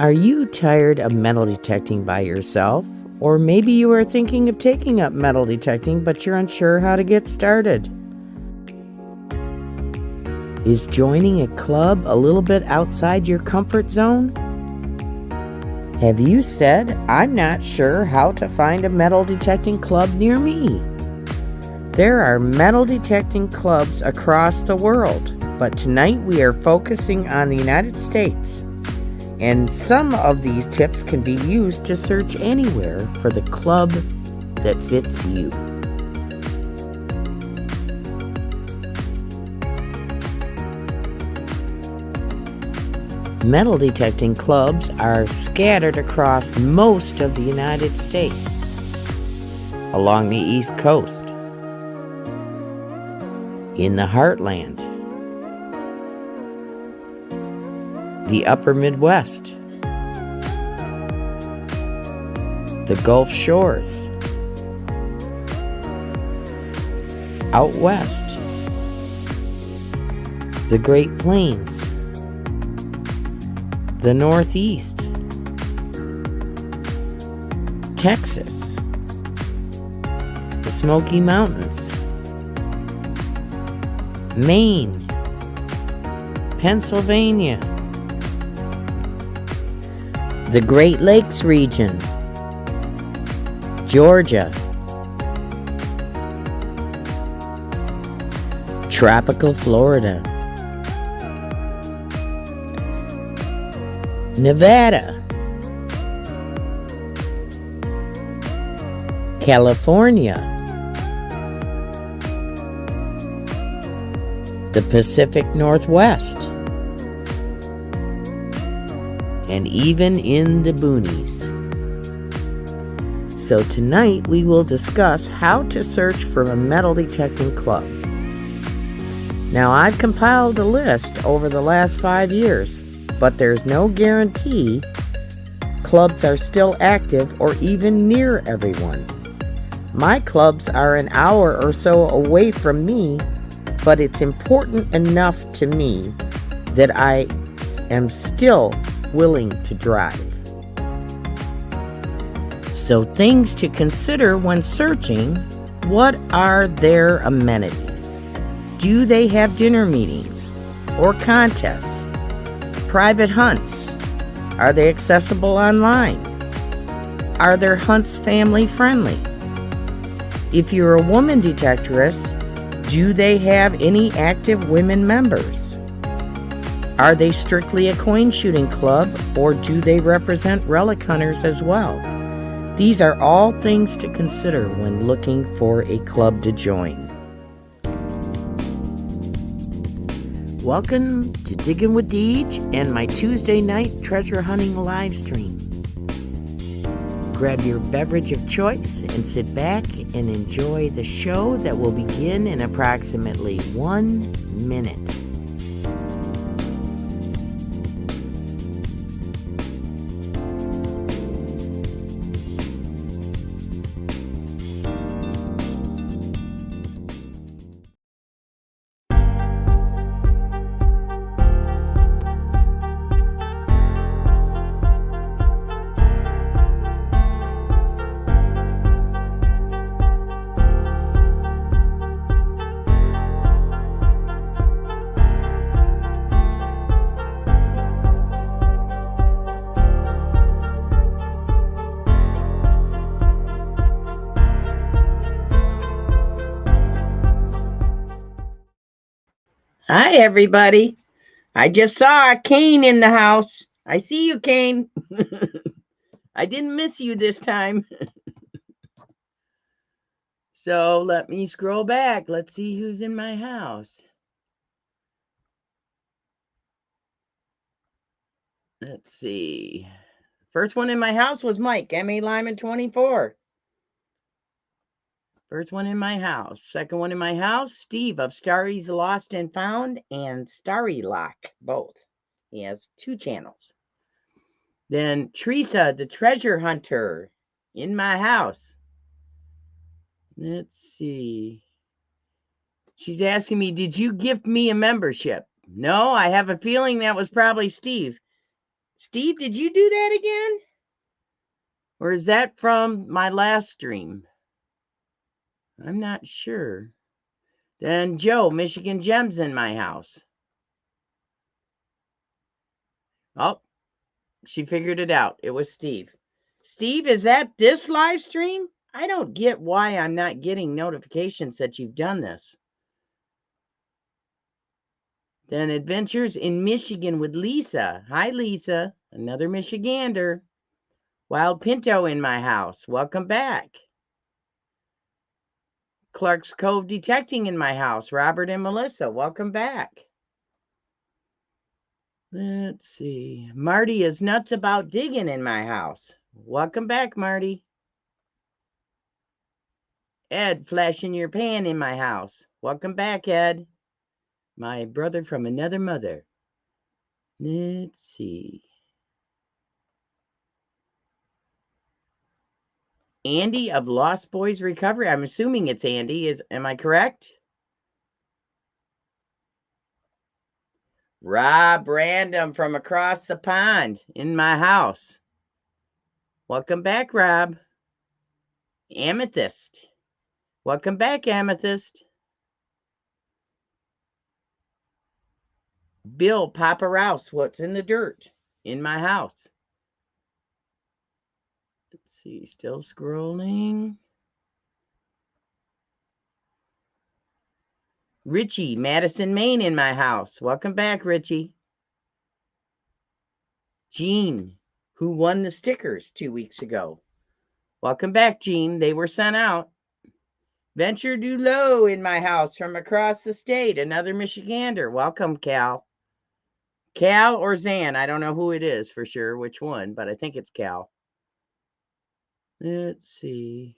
Are you tired of metal detecting by yourself? Or maybe you are thinking of taking up metal detecting, but you're unsure how to get started. Is joining a club a little bit outside your comfort zone? Have you said, I'm not sure how to find a metal detecting club near me? There are metal detecting clubs across the world, but tonight we are focusing on the United States. And some of these tips can be used to search anywhere for the club that fits you. Metal detecting clubs are scattered across most of the United States, along the East Coast, in the Heartland, the Upper Midwest, the Gulf Shores, out west, the Great Plains, the Northeast, Texas, the Smoky Mountains, Maine, Pennsylvania, the Great Lakes region, Georgia, tropical Florida, Nevada, California, the Pacific Northwest, and even in the boonies. So tonight we will discuss how to search for a metal detecting club. Now I've compiled a list over the last 5 years, but there's no guarantee clubs are still active or even near everyone. My clubs are an hour or so away from me, but it's important enough to me that I am still willing to drive. So things to consider when searching: what are their amenities? Do they have dinner meetings or contests? Private hunts? Are they accessible online? Are their hunts family friendly? If you're a woman detectorist, do they have any active women members? Are they strictly a coin shooting club, or do they represent relic hunters as well? These are all things to consider when looking for a club to join. Welcome to Digging with Deej and my Tuesday night treasure hunting live stream. Grab your beverage of choice and sit back and enjoy the show that will begin in approximately 1 minute. Hi, everybody. I just saw Kane in the house. I see you, Kane. I didn't miss you this time. So let me scroll back. Let's see who's in my house. Let's see. First one in my house was Mike, M.A. Lyman 24. First one in my house. Second one in my house, Steve of Starry's Lost and Found and Starry Lock, both. He has 2 channels. Then Teresa, the treasure hunter, in my house. Let's see. She's asking me, did you gift me a membership? No, I have a feeling that was probably Steve. Steve, did you do that again? Or is that from my last stream? I'm not sure. Then Joe, Michigan Gems in my house. Oh, she figured it out. It was Steve. Steve, is that this live stream? I don't get why I'm not getting notifications that you've done this. Then Adventures in Michigan with Lisa. Hi, Lisa. Another Michigander. Wild Pinto in my house. Welcome back. Clark's Cove Detecting in my house. Robert and Melissa. Welcome back. Let's see. Marty is nuts about digging in my house. Welcome back, Marty. Ed, flashing your pan in my house. Welcome back, Ed. My brother from another mother. Let's see. Andy of Lost Boys Recovery. I'm assuming it's Andy. Am I correct? Rob Random from across the pond in my house. Welcome back, Rob. Amethyst. Welcome back, Amethyst. Bill Papa Rouse, what's in the dirt in my house? Let's see, still scrolling. Richie, Madison, Maine in my house. Welcome back, Richie. Jean, who won the stickers 2 weeks ago. Welcome back, Jean. They were sent out. Venture Dulo in my house from across the state. Another Michigander. Welcome, Cal. Cal or Zan. I don't know who it is for sure, which one, but I think it's Cal. Let's see.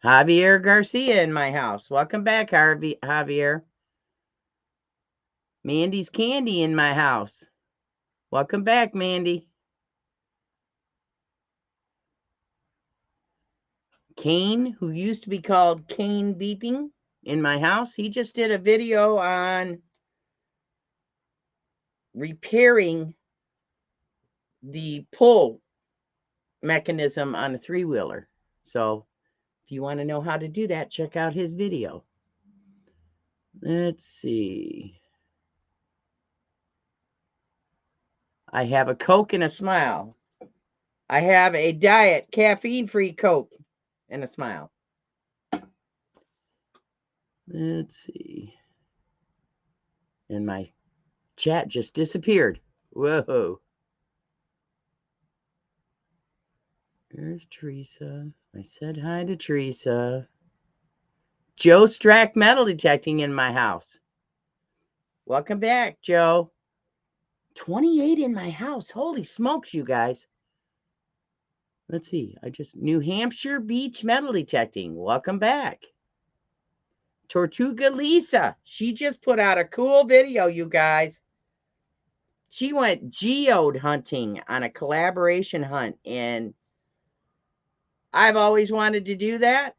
Javier Garcia in my house. Welcome back, Javier. Mandy's Candy in my house. Welcome back, Mandy. Kane, who used to be called Kane Beeping in my house. He just did a video on repairing the pull mechanism on a three-wheeler. So if you want to know how to do that, check out his video. Let's see. I have a Coke and a smile. I have a diet caffeine-free Coke and a smile. Let's see. And my chat just disappeared. Whoa. There's Teresa. I said hi to Teresa. Joe Strack Metal Detecting in my house. Welcome back, Joe. 28 in my house. Holy smokes, you guys. Let's see. New Hampshire Beach Metal Detecting. Welcome back. Tortuga Lisa. She just put out a cool video, you guys. She went geode hunting on a collaboration hunt, and I've always wanted to do that,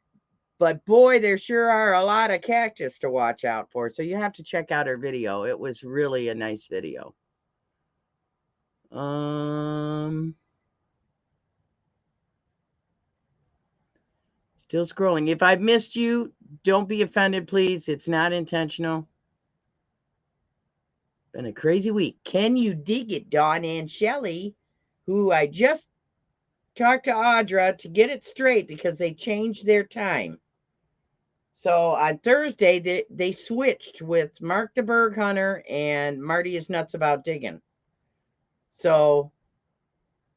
but boy, there sure are a lot of cactus to watch out for, so you have to check out her video. It was really a nice video. Still scrolling. If I've missed you, don't be offended, please. It's not intentional. Been a crazy week. Can you dig it, Dawn and Shelley, who I just talked to Audra to get it straight because they changed their time. So on Thursday, they switched with Mark the Berg Hunter and Marty is Nuts About Digging. So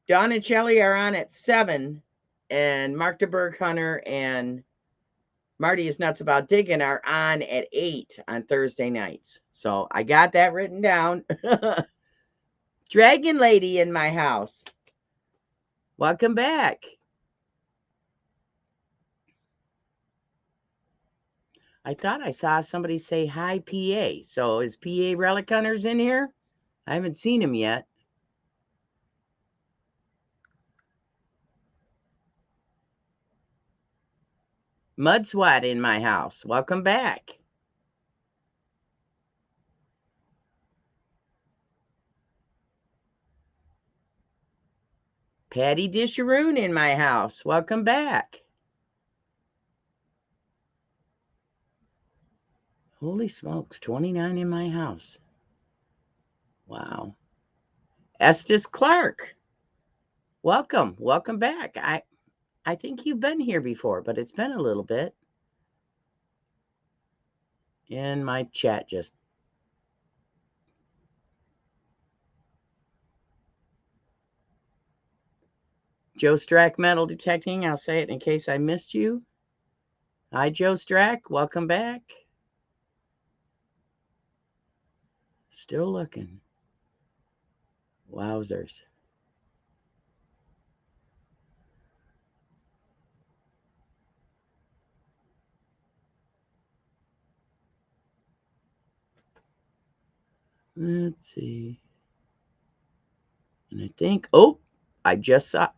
Dawn and Shelley are on at 7, and Mark the Berg Hunter and Marty is Nuts About Digging are on at 8 on Thursday nights. So I got that written down. Dragon Lady in my house. Welcome back. I thought I saw somebody say hi, PA. So is PA Relic Hunters in here? I haven't seen him yet. Mud Swat in my house. Welcome back. Patty Disharoon in my house. Welcome back. Holy smokes, 29 in my house. Wow. Estes Clark. Welcome. Welcome back. I think you've been here before, but it's been a little bit. And my chat just... Joe Strack Metal Detecting. I'll say it in case I missed you. Hi, Joe Strack. Welcome back. Still looking. Wowzers. Let's see. And I think, oh, I just saw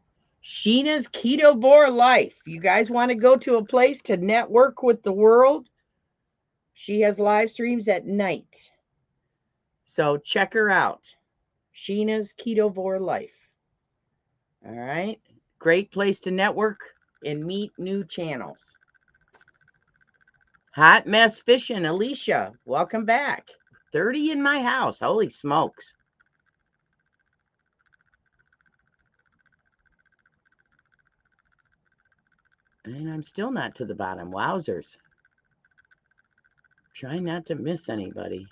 Sheena's Ketovore Life. You guys want to go to a place to network with the world? She has live streams at night. So check her out. Sheena's Ketovore Life. All right. Great place to network and meet new channels. Hot Mess Fishing, Alicia. Welcome back. 30 in my house. Holy smokes. And I'm still not to the bottom. Wowzers. Try not to miss anybody.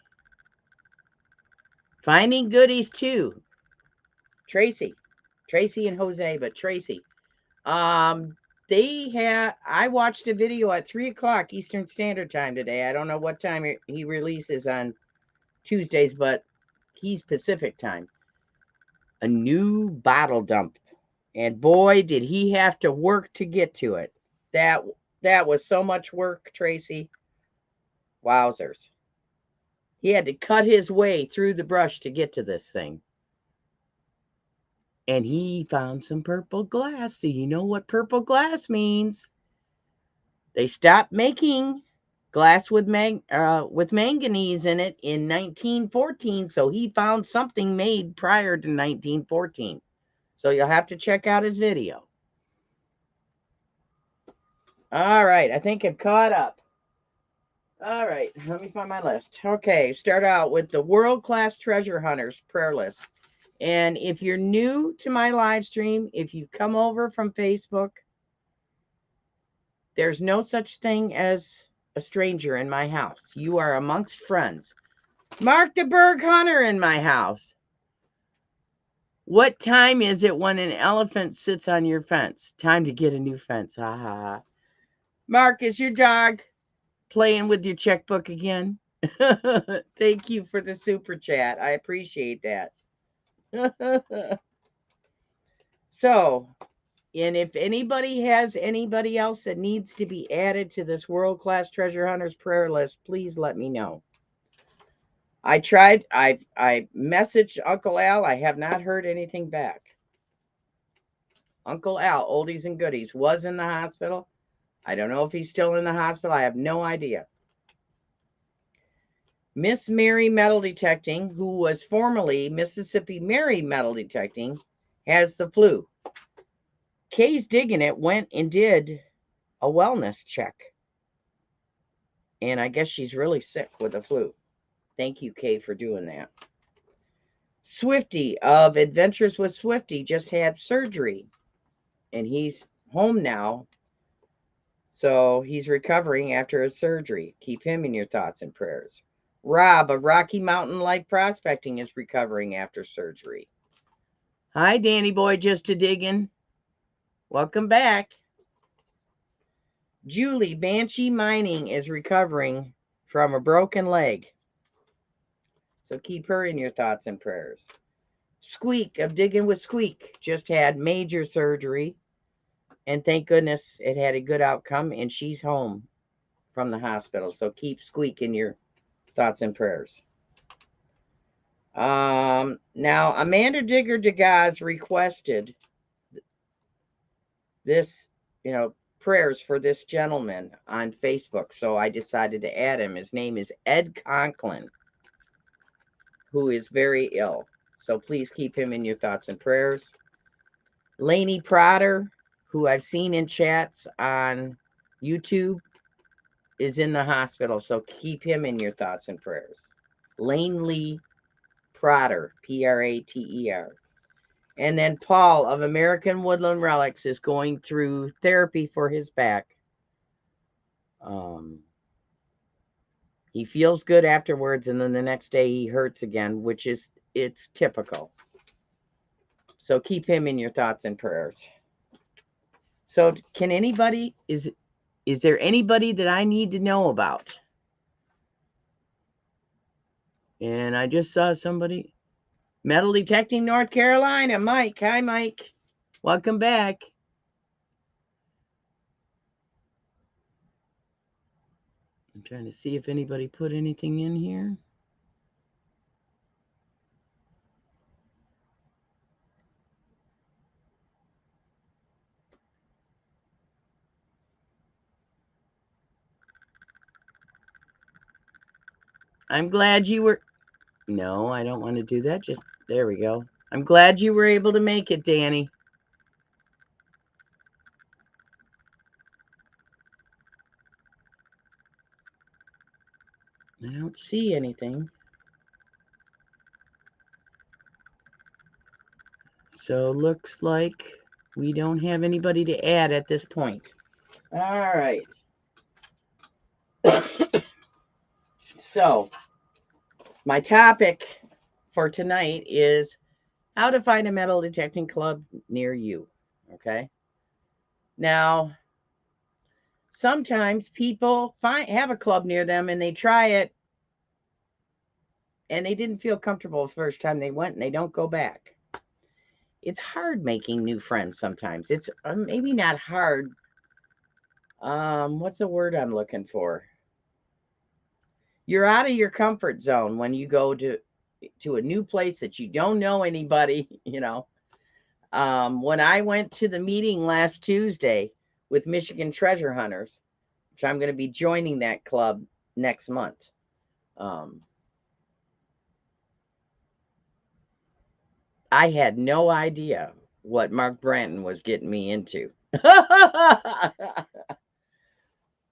Finding goodies too. Tracy and Jose, but Tracy. I watched a video at 3:00 Eastern Standard Time today. I don't know what time he releases on Tuesdays, but he's Pacific time. A new bottle dump. And boy, did he have to work to get to it. That was so much work, Tracy. Wowzers. He had to cut his way through the brush to get to this thing. And he found some purple glass. So you know what purple glass means. They stopped making glass with manganese in it in 1914. So he found something made prior to 1914. So you'll have to check out his video. All right. I think I've caught up. All right. Let me find my list. Okay. Start out with the World Class Treasure Hunters prayer list. And if you're new to my live stream, if you come over from Facebook, there's no such thing as a stranger in my house. You are amongst friends. Mark the Berg Hunter in my house. What time is it when an elephant sits on your fence? Time to get a new fence. Ha ha ha. Mark, is your dog playing with your checkbook again? Thank you for the super chat. I appreciate that. So, and if anybody has anybody else that needs to be added to this World Class Treasure Hunters prayer list, please let me know. I tried, I messaged Uncle Al. I have not heard anything back. Uncle Al, oldies and goodies, was in the hospital. I don't know if he's still in the hospital. I have no idea. Miss Mary Metal Detecting, who was formerly Mississippi Mary Metal Detecting, has the flu. Kay's Digging It went and did a wellness check. And I guess she's really sick with the flu. Thank you, Kay, for doing that. Swifty of Adventures with Swifty just had surgery. And he's home now. So he's recovering after his surgery. Keep him in your thoughts and prayers. Rob of Rocky Mountain Light Prospecting is recovering after surgery. Hi, Danny Boy, just a digging. Welcome back. Julie Banshee Mining is recovering from a broken leg. So keep her in your thoughts and prayers. Squeak of Digging with Squeak just had major surgery. And thank goodness it had a good outcome. And she's home from the hospital. So keep Squeak in your thoughts and prayers. Now, Amanda Digger Degas requested this, prayers for this gentleman on Facebook. So I decided to add him. His name is Ed Conklin, who is very ill. So please keep him in your thoughts and prayers. Lainey Trotter, who I've seen in chats on YouTube, is in the hospital. So keep him in your thoughts and prayers. Lane Lee Prater, Prater. And then Paul of American Woodland Relics is going through therapy for his back. He feels good afterwards, and then the next day he hurts again, it's typical. So keep him in your thoughts and prayers. So can anybody, is there anybody that I need to know about? And I just saw somebody. Metal Detecting North Carolina, Mike. Hi, Mike. Welcome back. I'm trying to see if anybody put anything in here. I'm glad you were... No, I don't want to do that. Just, there we go. I'm glad you were able to make it, Danny. I don't see anything. So looks like we don't have anybody to add at this point. All right. So my topic for tonight is how to find a metal detecting club near you. Okay. Now, sometimes people have a club near them and they try it and they didn't feel comfortable the first time they went and they don't go back. It's hard making new friends sometimes. It's maybe not hard. What's the word I'm looking for? You're out of your comfort zone when you go to a new place that you don't know anybody, When I went to the meeting last Tuesday with Michigan Treasure Hunters, which I'm going to be joining that club next month. I had no idea what Mark Branton was getting me into.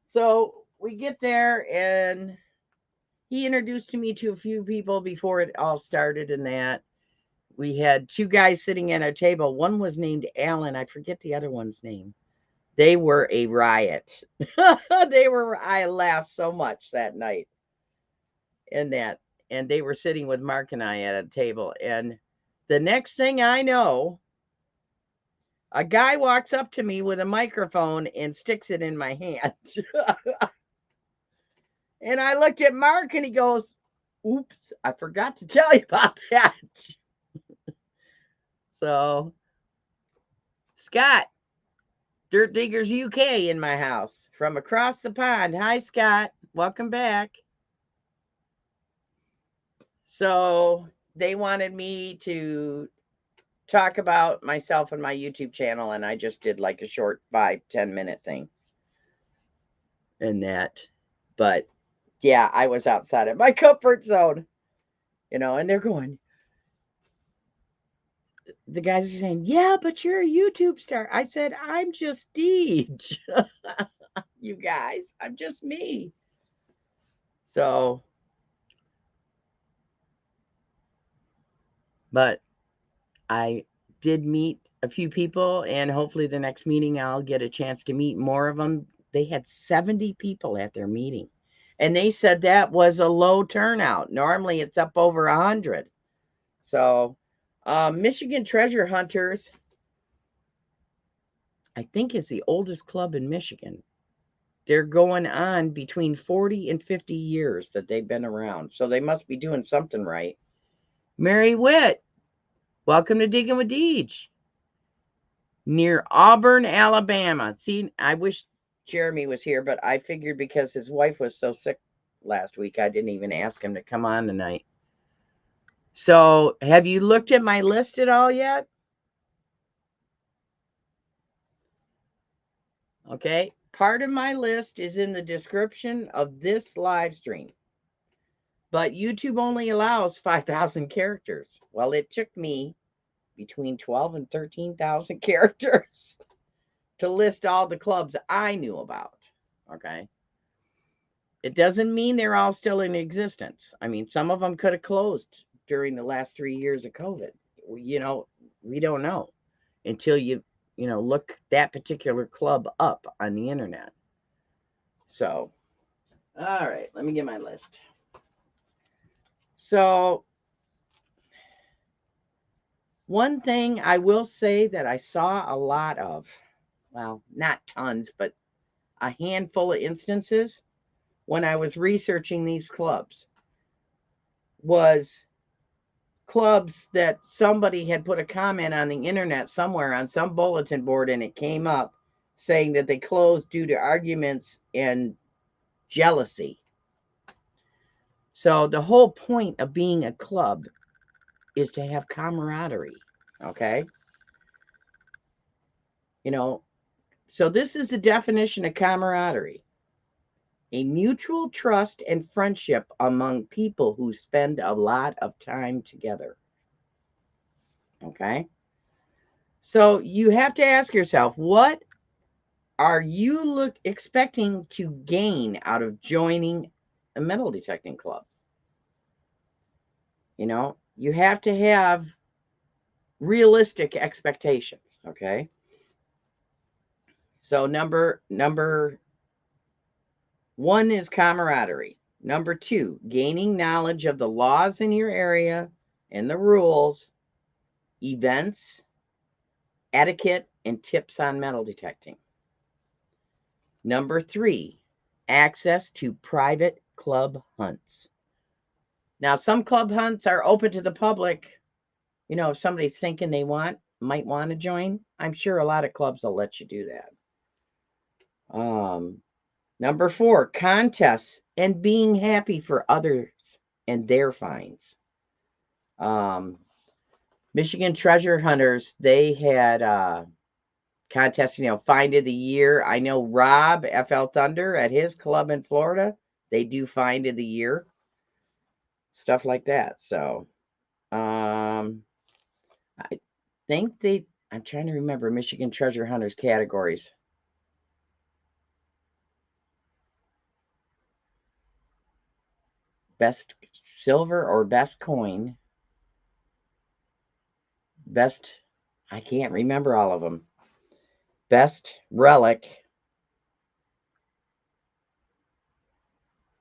So we get there and he introduced me to a few people before it all started, and that we had two guys sitting at our table. One was named Alan. I forget the other one's name. They were a riot. I laughed so much that night. And they were sitting with Mark and I at a table. And the next thing I know, a guy walks up to me with a microphone and sticks it in my hand. And I looked at Mark and he goes, "Oops, I forgot to tell you about that." So, Scott, Dirt Diggers UK in my house from across the pond. Hi, Scott. Welcome back. So they wanted me to talk about myself and my YouTube channel, and I just did like a short 5-10 minute thing. And that, but yeah, I was outside of my comfort zone, and they're going, the guys are saying, "Yeah, but you're a YouTube star." I said, "I'm just Deej." You guys, I'm just me. So, but I did meet a few people, and hopefully the next meeting I'll get a chance to meet more of them. They had 70 people at their meeting, and they said that was a low turnout. Normally it's up over 100. So Michigan Treasure Hunters, I think, is the oldest club in Michigan. They're going on between 40 and 50 years that they've been around. So they must be doing something right. Mary Witt, welcome to Digging with Deej. Near Auburn, Alabama. See, I wish Jeremy was here, but I figured because his wife was so sick last week, I didn't even ask him to come on tonight. So, have you looked at my list at all yet? Okay. Part of my list is in the description of this live stream. But YouTube only allows 5,000 characters. Well, it took me between 12 and 13,000 characters to list all the clubs I knew about. Okay. It doesn't mean they're all still in existence. I mean, some of them could have closed during the last 3 years of COVID. We don't know until you look that particular club up on the internet. So, all right, let me get my list. So, one thing I will say that I saw a lot of, well, not tons, but a handful of instances when I was researching these clubs, was clubs that somebody had put a comment on the internet somewhere on some bulletin board, and it came up saying that they closed due to arguments and jealousy. So the whole point of being a club is to have camaraderie, okay? So this is the definition of camaraderie: a mutual trust and friendship among people who spend a lot of time together. Okay? So you have to ask yourself, what are you expecting to gain out of joining a metal detecting club? You have to have realistic expectations, okay? So number one is camaraderie. Number two, gaining knowledge of the laws in your area and the rules, events, etiquette, and tips on metal detecting. Number three, access to private club hunts. Now, some club hunts are open to the public. If somebody's thinking they might want to join, I'm sure a lot of clubs will let you do that. Number four, contests and being happy for others and their finds. Michigan Treasure Hunters, they had contests, find of the year. I know Rob FL Thunder at his club in Florida, they do find of the year, stuff like that. So I think I'm trying to remember Michigan Treasure Hunters categories. Best silver or best coin. Best, I can't remember all of them. Best relic.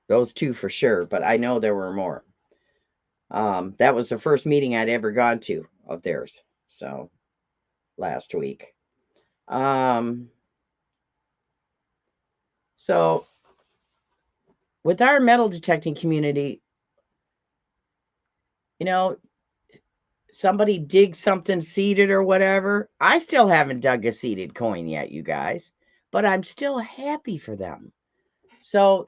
Those two for sure, but I know there were more. That was the first meeting I'd ever gone to of theirs. So last week. So with our metal detecting community, somebody digs something seeded or whatever. I still haven't dug a seeded coin yet, you guys, but I'm still happy for them. So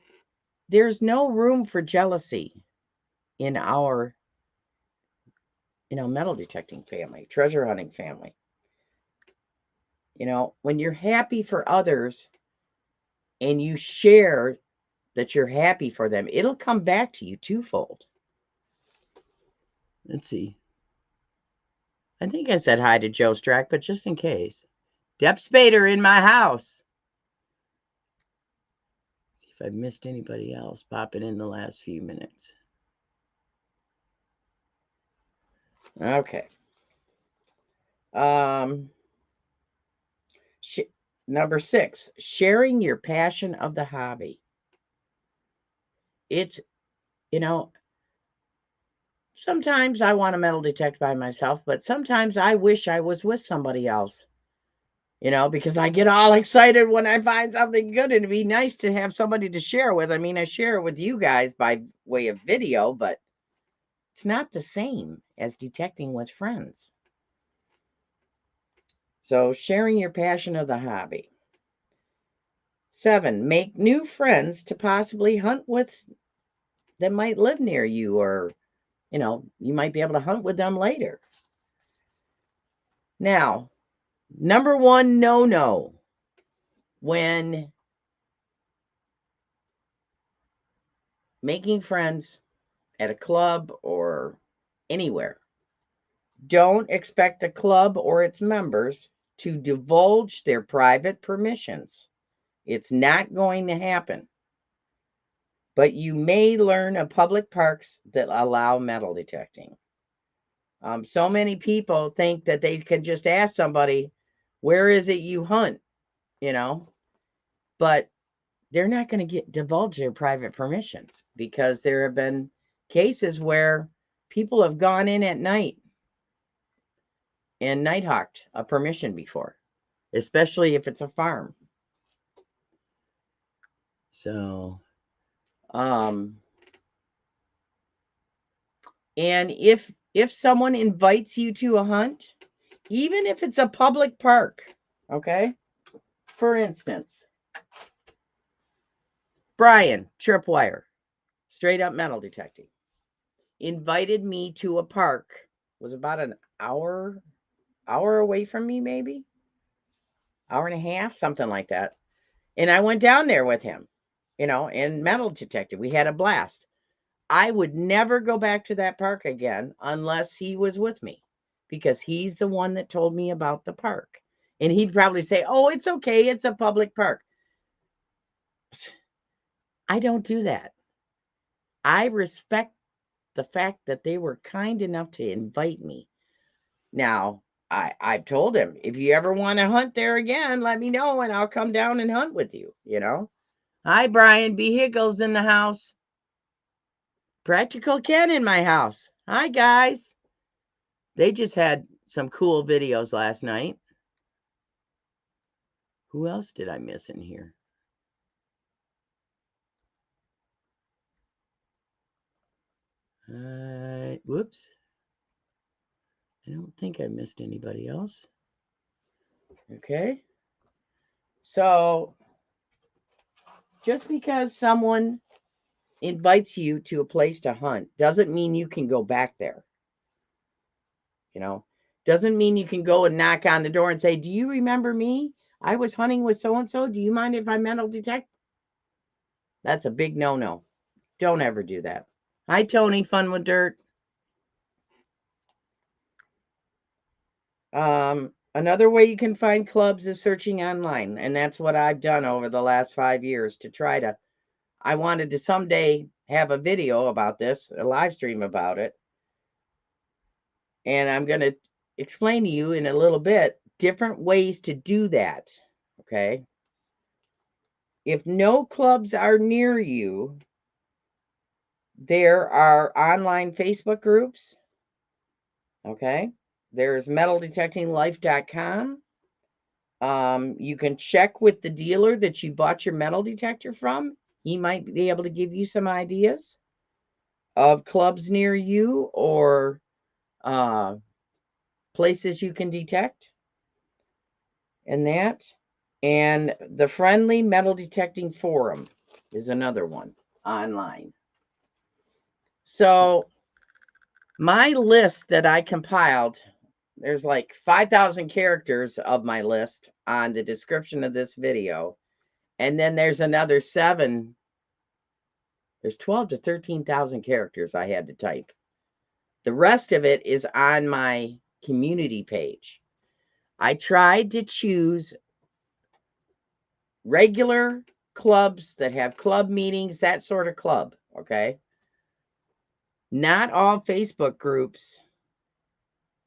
there's no room for jealousy in our, metal detecting family, treasure hunting family. When you're happy for others and you share that you're happy for them, it'll come back to you twofold. Let's see. I think I said hi to Joe Strack, but just in case. Deb Spader in my house. Let's see if I've missed anybody else popping in the last few minutes. Okay. Number 6, sharing your passion of the hobby. It's, sometimes I want to metal detect by myself, but sometimes I wish I was with somebody else, because I get all excited when I find something good, and it'd be nice to have somebody to share with. I mean, I share it with you guys by way of video, but it's not the same as detecting with friends. So sharing your passion of the hobby. 7, make new friends to possibly hunt with that might live near you or you might be able to hunt with them later. Now, number one no when making friends at a club or anywhere. Don't expect the club or its members to divulge their private permissions. It's not going to happen. But you may learn of public parks that allow metal detecting. So many people think that they can just ask somebody, where is it you hunt? But they're not going to divulge their private permissions, because there have been cases where people have gone in at night and nighthawked a permission before, especially if it's a farm. So, and if someone invites you to a hunt, even if it's a public park, okay? For instance, Brian, Tripwire, straight up metal detecting, invited me to a park. It was about an hour away from me, maybe hour and a half, something like that. And I went down there with him, and metal detected. We had a blast. I would never go back to that park again unless he was with me, because he's the one that told me about the park. And he'd probably say, oh, it's okay, it's a public park. I don't do that. I respect the fact that they were kind enough to invite me. Now, I've told him, if you ever want to hunt there again, let me know and I'll come down and hunt with you, Hi, Brian B. Higgles in the house. Practical Ken in my house. Hi, guys. They just had some cool videos last night. Who else did I miss in here? Whoops. I don't think I missed anybody else. Okay. So, just because someone invites you to a place to hunt doesn't mean you can go back there. Doesn't mean you can go and knock on the door and say, do you remember me? I was hunting with so-and-so. Do you mind if I metal detect? That's a big no-no. Don't ever do that. Hi, Tony, Fun with Dirt. Another way you can find clubs is searching online. And that's what I've done over the last 5 years to try to, I wanted to someday have a video about this, a live stream about it. And I'm going to explain to you in a little bit different ways to do that. Okay. If no clubs are near you, there are online Facebook groups. Okay. There's metaldetectinglife.com. You can check with the dealer that you bought your metal detector from. He might be able to give you some ideas of clubs near you or places you can detect. And that. And the Friendly Metal Detecting Forum is another one online. So my list that I compiled, there's like 5,000 characters of my list on the description of this video. And then there's another 12 to 13,000 characters I had to type. The rest of it is on my community page. I tried to choose regular clubs that have club meetings, that sort of club, okay? Not all Facebook groups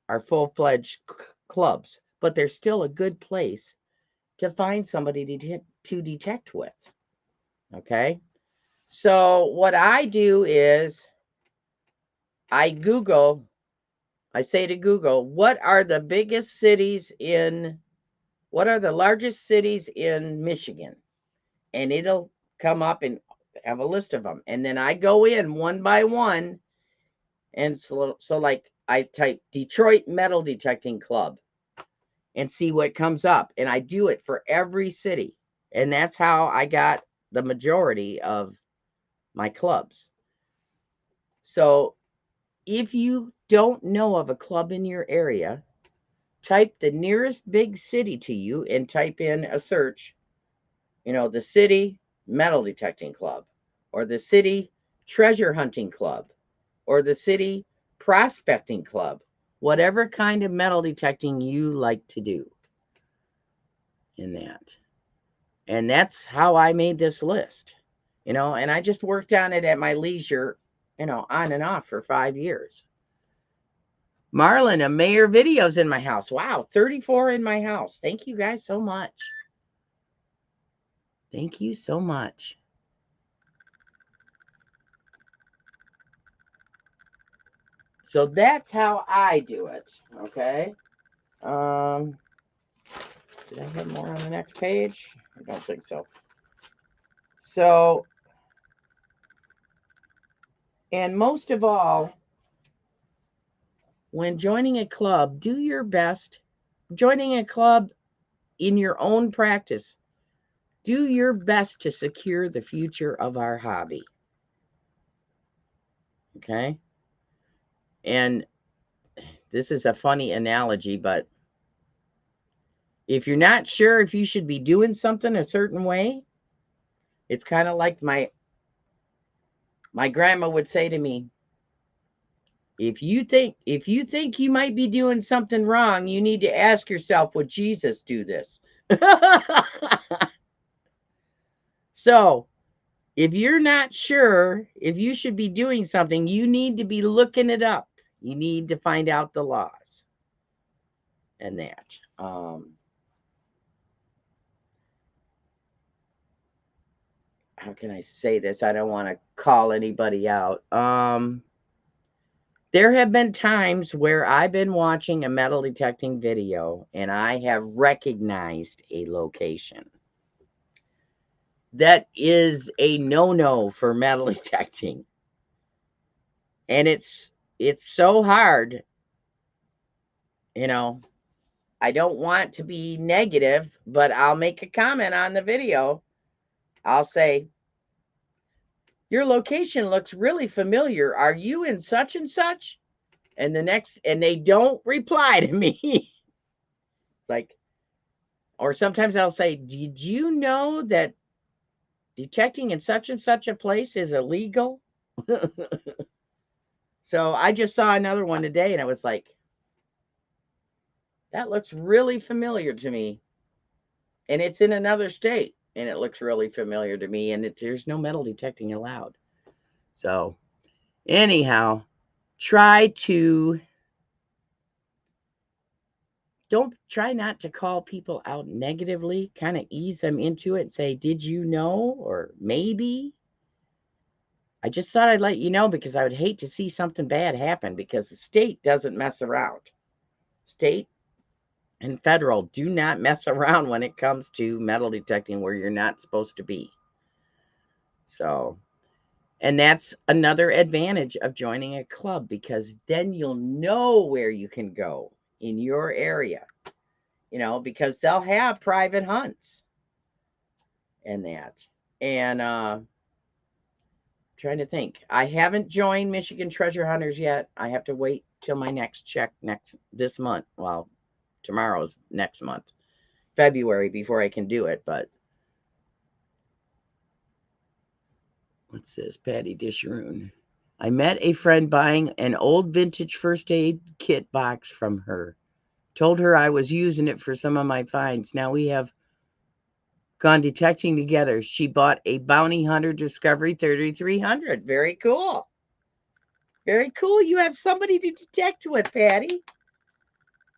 are full-fledged clubs, but they're still a good place to find somebody to detect with, okay? So what I do is I say to Google, what are the largest cities in Michigan? And it'll come up and have a list of them. And then I go in one by one. And so like I type Detroit Metal Detecting Club and see what comes up. And I do it for every city. And that's how I got the majority of my clubs. So If you don't know of a club in your area, type the nearest big city to you and type in a search, the city metal detecting club, or the city treasure hunting club, or the city prospecting club, whatever kind of metal detecting you like to do in that. And that's how I made this list, and I just worked on it at my leisure, on and off for 5 years. Marlon, a Mayor videos in my house. Wow, 34 in my house. Thank you guys so much. Thank you so much. So that's how I do it, okay? Did I have more on the next page? I don't think so. So, and most of all, when joining a club, do your best. Joining a club in your own practice, do your best to secure the future of our hobby. Okay? And this is a funny analogy, but if you're not sure if you should be doing something a certain way, it's kind of like my grandma would say to me, if you think you might be doing something wrong, you need to ask yourself, would Jesus do this? So, if you're not sure if you should be doing something, you need to be looking it up. You need to find out the laws and that. How can I say this? I don't want to call anybody out. There have been times where I've been watching a metal detecting video and I have recognized a location. That is a no-no for metal detecting. And it's so hard. I don't want to be negative, but I'll make a comment on the video. I'll say, your location looks really familiar. Are you in such and such? And they don't reply to me. Like, or sometimes I'll say, did you know that detecting in such and such a place is illegal? So I just saw another one today and I was like, that looks really familiar to me. And it's in another state and it looks really familiar to me, and there's no metal detecting allowed. So anyhow, try not to call people out negatively, kind of ease them into it and say, did you know, or maybe. I just thought I'd let you know because I would hate to see something bad happen, because the state doesn't mess around. State and federal do not mess around when it comes to metal detecting where you're not supposed to be. So, and that's another advantage of joining a club, because then you'll know where you can go in your area, because they'll have private hunts and that. And trying to think. I haven't joined Michigan Treasure Hunters yet. I have to wait till my next check this month. Well, tomorrow's next month, February, before I can do it. But what's this? Patty Disharoon. I met a friend buying an old vintage first aid kit box from her. Told her I was using it for some of my finds. Now we have gone detecting together. She bought a Bounty Hunter Discovery 3300. Very cool. Very cool. You have somebody to detect with, Patty.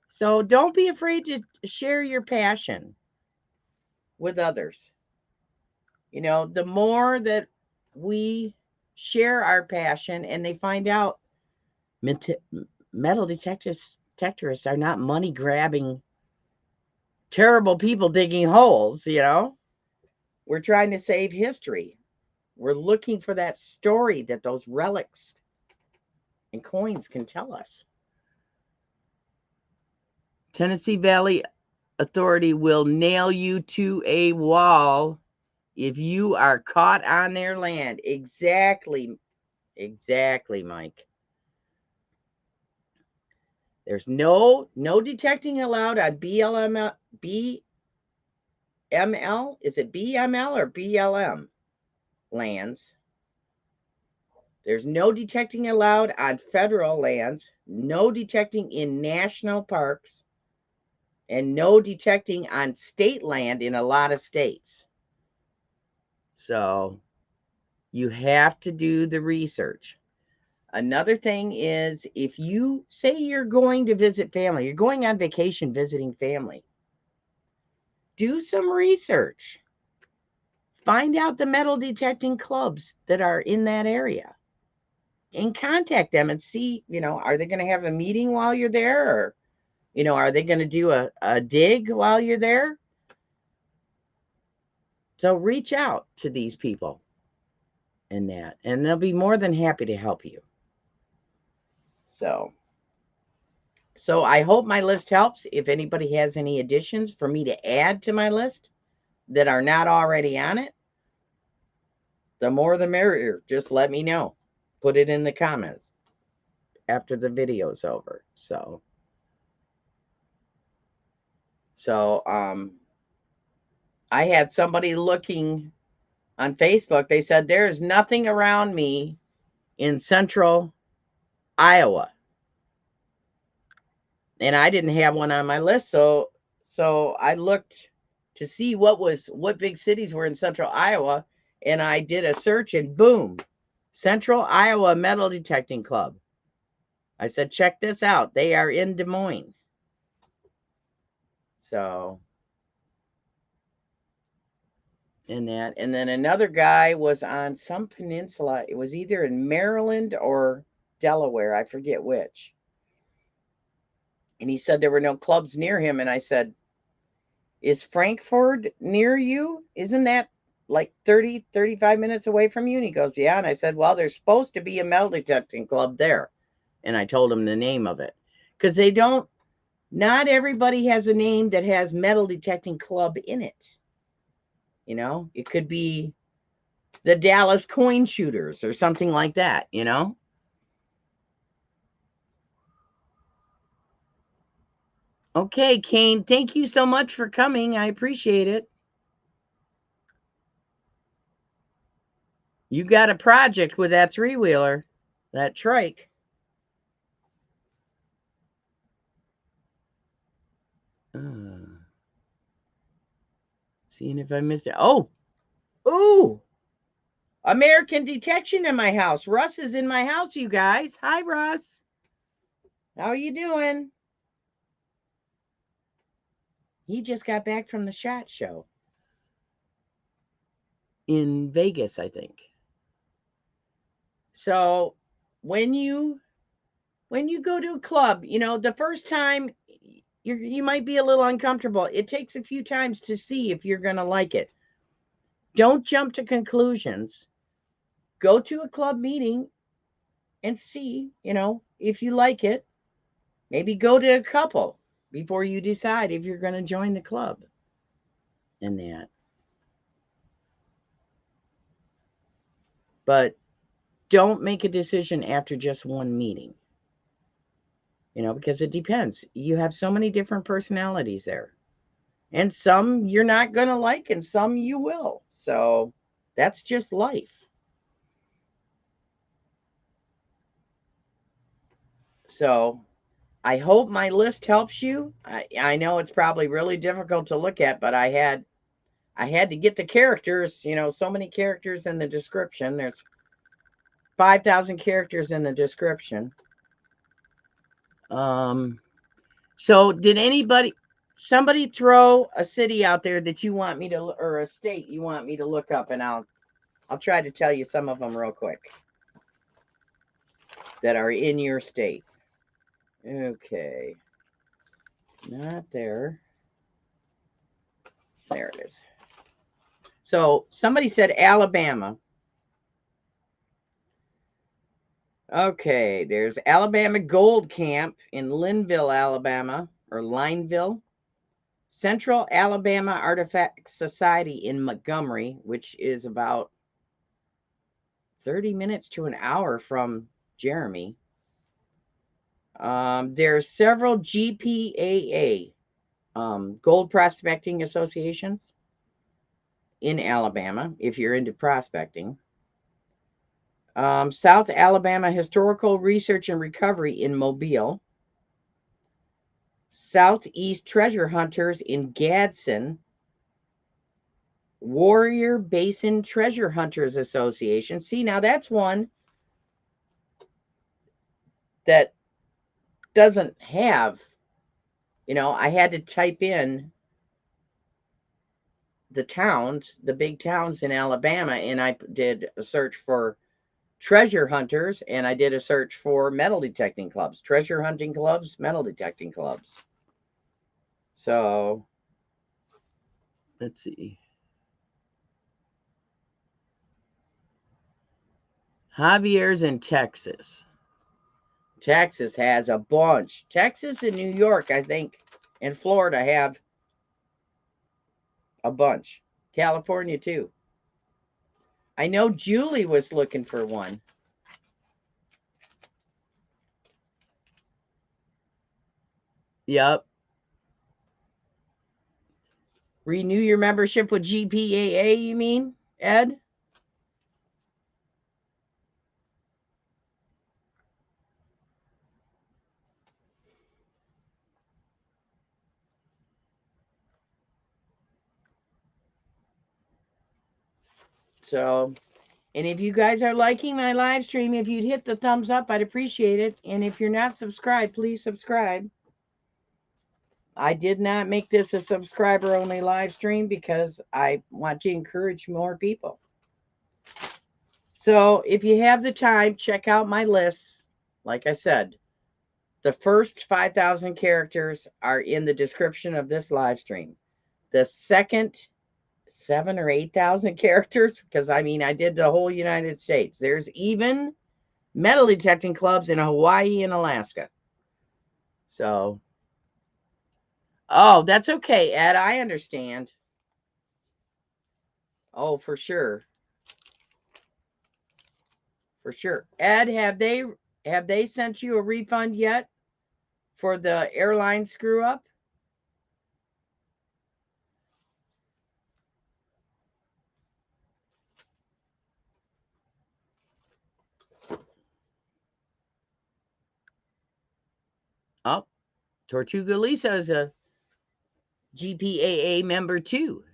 So don't be afraid to share your passion with others. The more that we share our passion and they find out metal detectorists are not money grabbing, terrible people digging holes, We're trying to save history. We're looking for that story that those relics and coins can tell us. Tennessee Valley Authority will nail you to a wall if you are caught on their land. Exactly, Mike. There's no detecting allowed on BML. Is it BML or BLM lands? There's no detecting allowed on federal lands, no detecting in national parks, and no detecting on state land in a lot of states. So you have to do the research. Another thing is, if you say you're going to visit family, you're going on vacation visiting family, do some research. Find out the metal detecting clubs that are in that area and contact them and see, are they going to have a meeting while you're there? Or, are they going to do a dig while you're there? So reach out to these people and they'll be more than happy to help you. So I hope my list helps. If anybody has any additions for me to add to my list that are not already on it, the more the merrier. Just let me know. Put it in the comments after the video's over. So I had somebody looking on Facebook. They said there is nothing around me in central Iowa. And I didn't have one on my list, so I looked to see what big cities were in central Iowa, and I did a search, and boom, Central Iowa Metal Detecting Club. I said, check this out. They are in Des Moines. So, and then another guy was on some peninsula. It was either in Maryland or Delaware. I forget which. And he said there were no clubs near him. And I said, is Frankfort near you? Isn't that like 30, 35 minutes away from you? And he goes, yeah. And I said, well, there's supposed to be a metal detecting club there. And I told him the name of it. Because not everybody has a name that has metal detecting club in it. It could be the Dallas Coin Shooters or something like that, Okay, Kane, thank you so much for coming. I appreciate it. You got a project with that three-wheeler, that trike. Seeing if I missed it. Ooh, American Detection in my house. Russ is in my house, you guys. Hi, Russ. How are you doing? He just got back from the SHOT Show in Vegas, I think. So when you go to a club, the first time you might be a little uncomfortable. It takes a few times to see if you're going to like it. Don't jump to conclusions. Go to a club meeting and see, if you like it. Maybe go to a couple before you decide if you're going to join the club and that. But don't make a decision after just one meeting, because it depends. You have so many different personalities there. And some you're not going to like and some you will. So that's just life. So I hope my list helps you. I know it's probably really difficult to look at, but I had to get the characters, so many characters in the description. There's 5,000 characters in the description. So did somebody throw a city out there that you want me to, or a state you want me to look up, and I'll try to tell you some of them real quick that are in your state. Okay. Not there. There it is. So somebody said Alabama. Okay, there's Alabama Gold Camp in Lineville, Alabama, or Lineville. Central Alabama Artifact Society in Montgomery, which is about 30 minutes to an hour from Jeremy. There are several GPAA, gold prospecting associations in Alabama, if you're into prospecting. South Alabama Historical Research and Recovery in Mobile. Southeast Treasure Hunters in Gadsden. Warrior Basin Treasure Hunters Association. See, now that's one that doesn't have, I had to type in the towns, the big towns in Alabama, and I did a search for treasure hunters, and I did a search for metal detecting clubs, treasure hunting clubs, metal detecting clubs. So, let's see. Javier's in Texas. Texas has a bunch. Texas and New York, I think, and Florida have a bunch. California, too. I know Julie was looking for one. Yep. Renew your membership with GPAA, you mean, Ed? So, and if you guys are liking my live stream, if you'd hit the thumbs up, I'd appreciate it. And if you're not subscribed, please subscribe. I did not make this a subscriber-only live stream because I want to encourage more people. So if you have the time, check out my lists. Like I said, the first 5,000 characters are in the description of this live stream. The second 7,000 or 8,000 characters, because I did the whole United States. There's even metal detecting clubs in Hawaii and Alaska. So, oh, that's okay, Ed. I understand. Oh, for sure. For sure. Ed, have they sent you a refund yet for the airline screw up? Oh, Tortuga Lisa is a GPAA member too.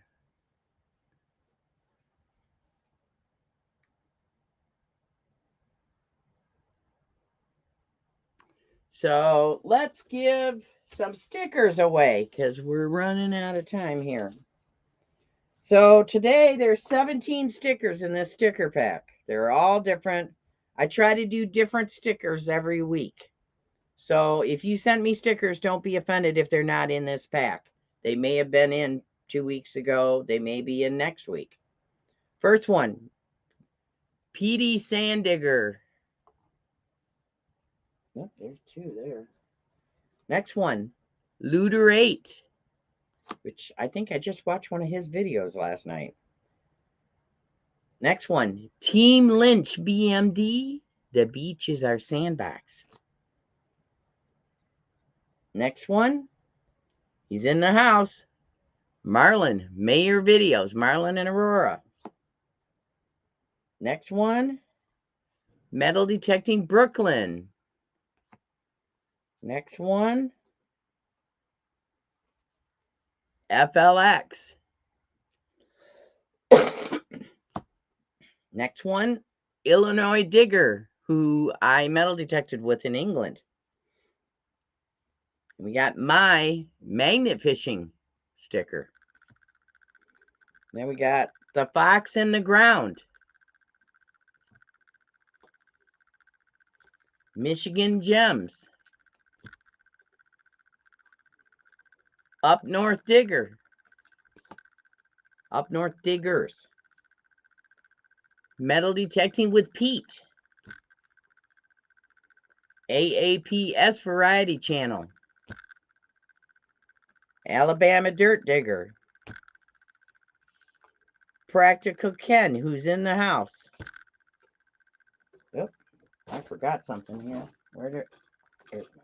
So let's give some stickers away because we're running out of time here. So today there's 17 stickers in this sticker pack. They're all different. I try to do different stickers every week. So if you sent me stickers, don't be offended if they're not in this pack. They may have been in 2 weeks ago. They may be in next week. First one, PD Sandigger. Oh, there's two there. Next one, Looter 8, which I think I just watched one of his videos last night. Next one, Team Lynch BMD. The beach is our sandbox. Next one, he's in the house. Marlon, Mayor Videos, Marlon and Aurora. Next one, Metal Detecting Brooklyn. Next one, FLX. Next one, Illinois Digger, who I metal detected with in England. We got my magnet fishing sticker. Then we got the Fox in the Ground. Michigan Gems. Up North Digger. Up North Diggers. Metal Detecting with Pete. AAPS Variety Channel. Alabama Dirt Digger. Practical Ken, who's in the house. Oh, I forgot something here. Here's my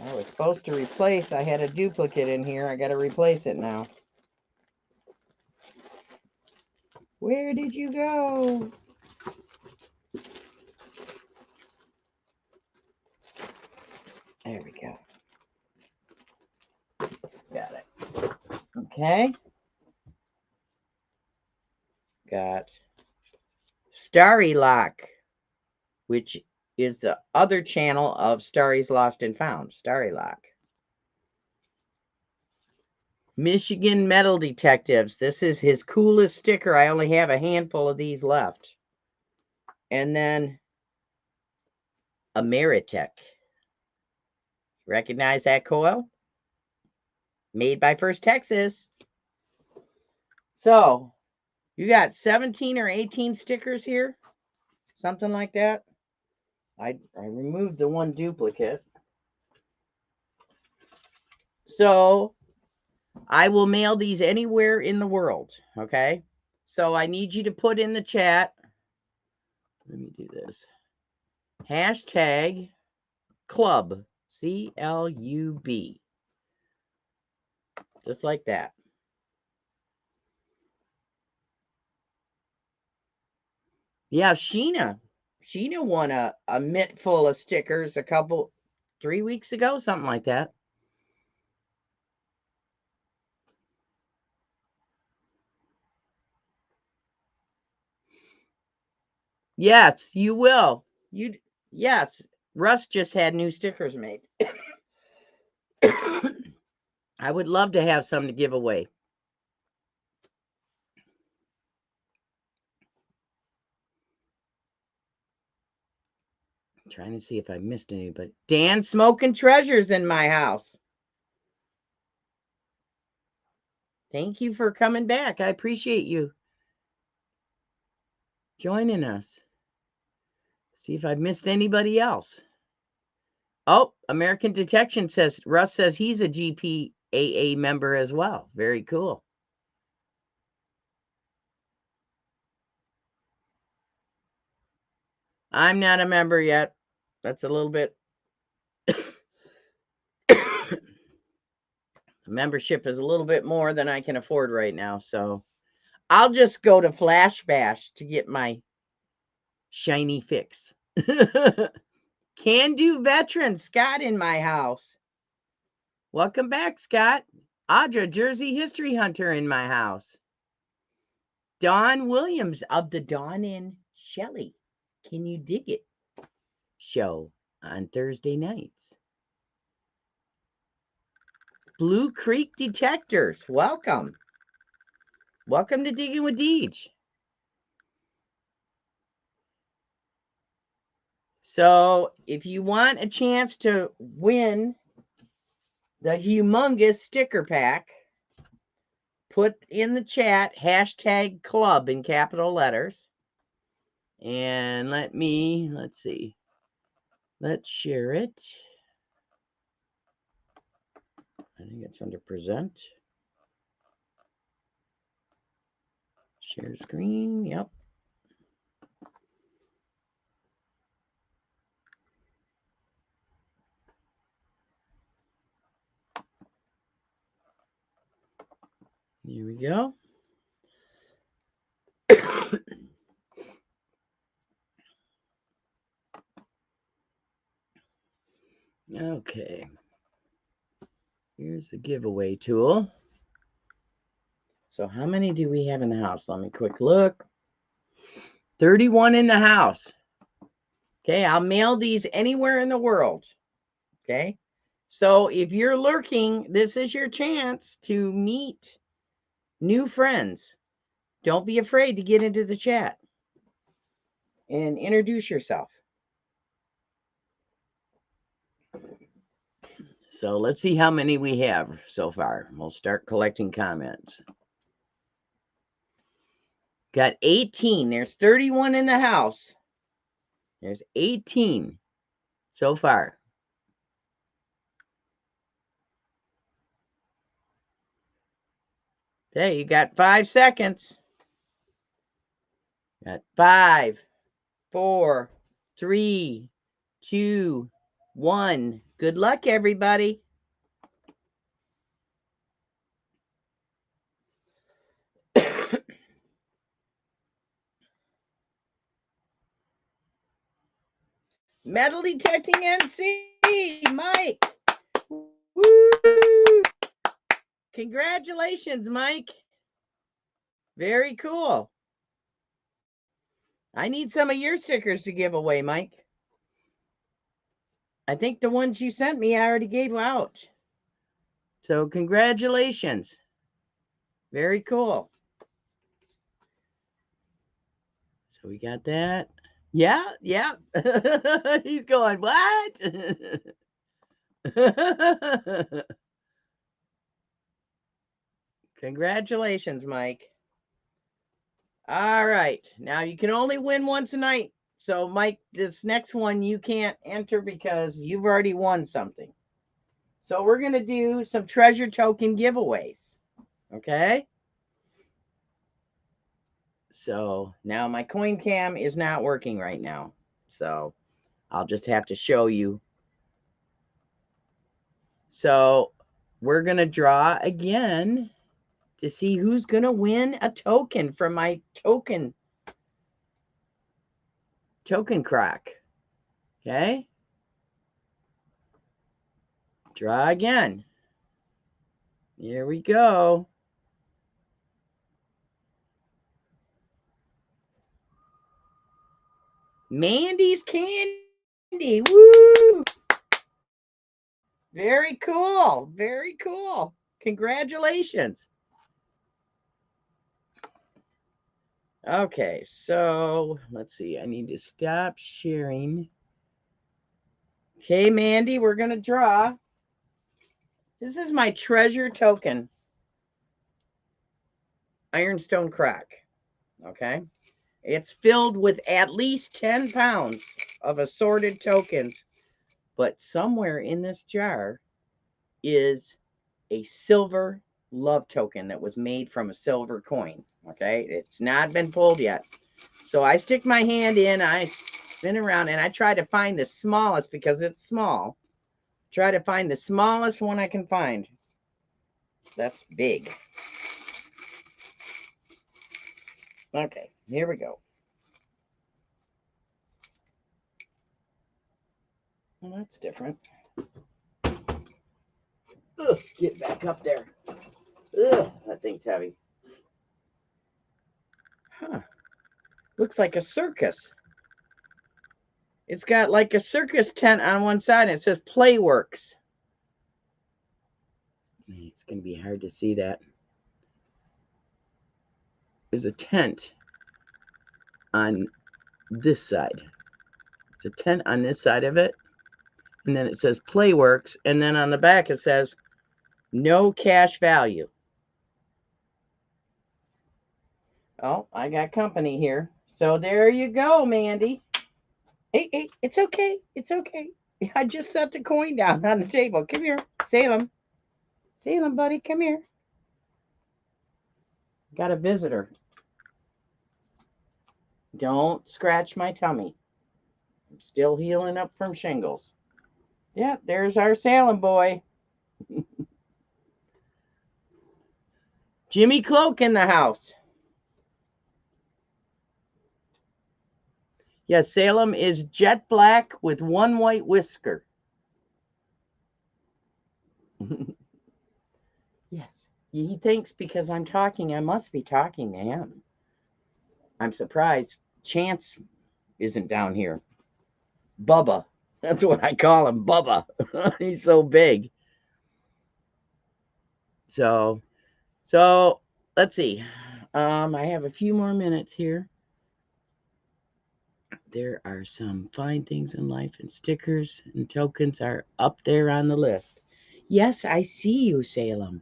I was supposed to replace. I had a duplicate in here. I got to replace it now. Where did you go? There we go. Got it. Okay. Got Starry Lock, which is the other channel of Starry's Lost and Found. Starry Lock. Michigan Metal Detectives. This is his coolest sticker. I only have a handful of these left. And then Ameritech. Recognize that coil? Made by First Texas. So, you got 17 or 18 stickers here? Something like that. I removed the one duplicate. So, I will mail these anywhere in the world, okay? So, I need you to put in the chat. Let me do this. Hashtag club, C-L-U-B. Just like that. Yeah, Sheena. Sheena won a mitt full of stickers 3 weeks ago, something like that. Yes, you will. Yes, Russ just had new stickers made. I would love to have some to give away. I'm trying to see if I missed anybody. Dan Smoking Treasures in my house. Thank you for coming back. I appreciate you joining us. See if I've missed anybody else. Oh, American Detection says, Russ says he's a GPAA member as well. Very cool. I'm not a member yet. That's a little bit. Membership is a little bit more than I can afford right now. So I'll just go to Flash Bash to get my shiny fix. Can Do veteran Scott in my house. Welcome back, Scott. Audra, Jersey History Hunter in my house. Dawn Williams of the Dawn and Shelley. Can You Dig It show on Thursday nights. Blue Creek Detectors. Welcome. Welcome to Digging with Deej. So if you want a chance to win the humongous sticker pack, put in the chat hashtag club in capital letters. And let's see. Let's share it. I think it's under present. Share screen. Yep. Here we go. Okay. Here's the giveaway tool. So how many do we have in the house? Let me quick look. 31 in the house. Okay, I'll mail these anywhere in the world. Okay, so if you're lurking, this is your chance to meet new friends. Don't be afraid to get into the chat and introduce yourself. So let's see how many we have so far. We'll start collecting comments. Got 18. There's 31 in the house. There's 18 so far. Okay, you got 5 seconds. Got 5, 4, 3, 2, 1. Good luck, everybody. Metal detecting NC, Mike. Woo! Congratulations, Mike. Very cool. I need some of your stickers to give away, Mike. I think the ones you sent me I already gave out. So congratulations. Very cool. So we got that. Yeah. He's going, what? Congratulations, Mike. All right. Now you can only win once a night. So, Mike, this next one you can't enter because you've already won something. So we're going to do some treasure token giveaways. Okay? So now my coin cam is not working right now. So I'll just have to show you. So we're going to draw again to see who's going to win a token from my token crack. Okay? Draw again. Here we go. Mandy's Candy. Woo! Very cool. Very cool. Congratulations. Okay, so let's see. I need to stop sharing. Okay, Mandy, we're going to draw. This is my treasure token. Ironstone crack. Okay. It's filled with at least 10 pounds of assorted tokens. But somewhere in this jar is a silver love token that was made from a silver coin. Okay. It's not been pulled yet. So I stick my hand in, I spin around, and I try to find the smallest because it's small. Try to find the smallest one I can find. That's big. Okay, here we go. Well, that's different. Ugh, get back up there. Ugh, that thing's heavy. Huh. Looks like a circus. It's got like a circus tent on one side, and it says Playworks. It's going to be hard to see that. There's a tent on this side. It's a tent on this side of it. And then it says Playworks. And then on the back it says no cash value. Oh, I got company here. So there you go, Mandy. Hey, it's okay. It's okay. I just set the coin down on the table. Come here, Salem. Salem, buddy, come here. Got a visitor. Don't scratch my tummy. I'm still healing up from shingles. Yeah, there's our Salem boy. Jimmy Cloak in the house. Yes, Salem is jet black with one white whisker. Yes, he thinks because I'm talking, I must be talking to him. I'm surprised Chance isn't down here. Bubba. That's what I call him, Bubba. He's so big. So let's see. I have a few more minutes here. There are some fine things in life, and stickers and tokens are up there on the list. Yes, I see you, Salem.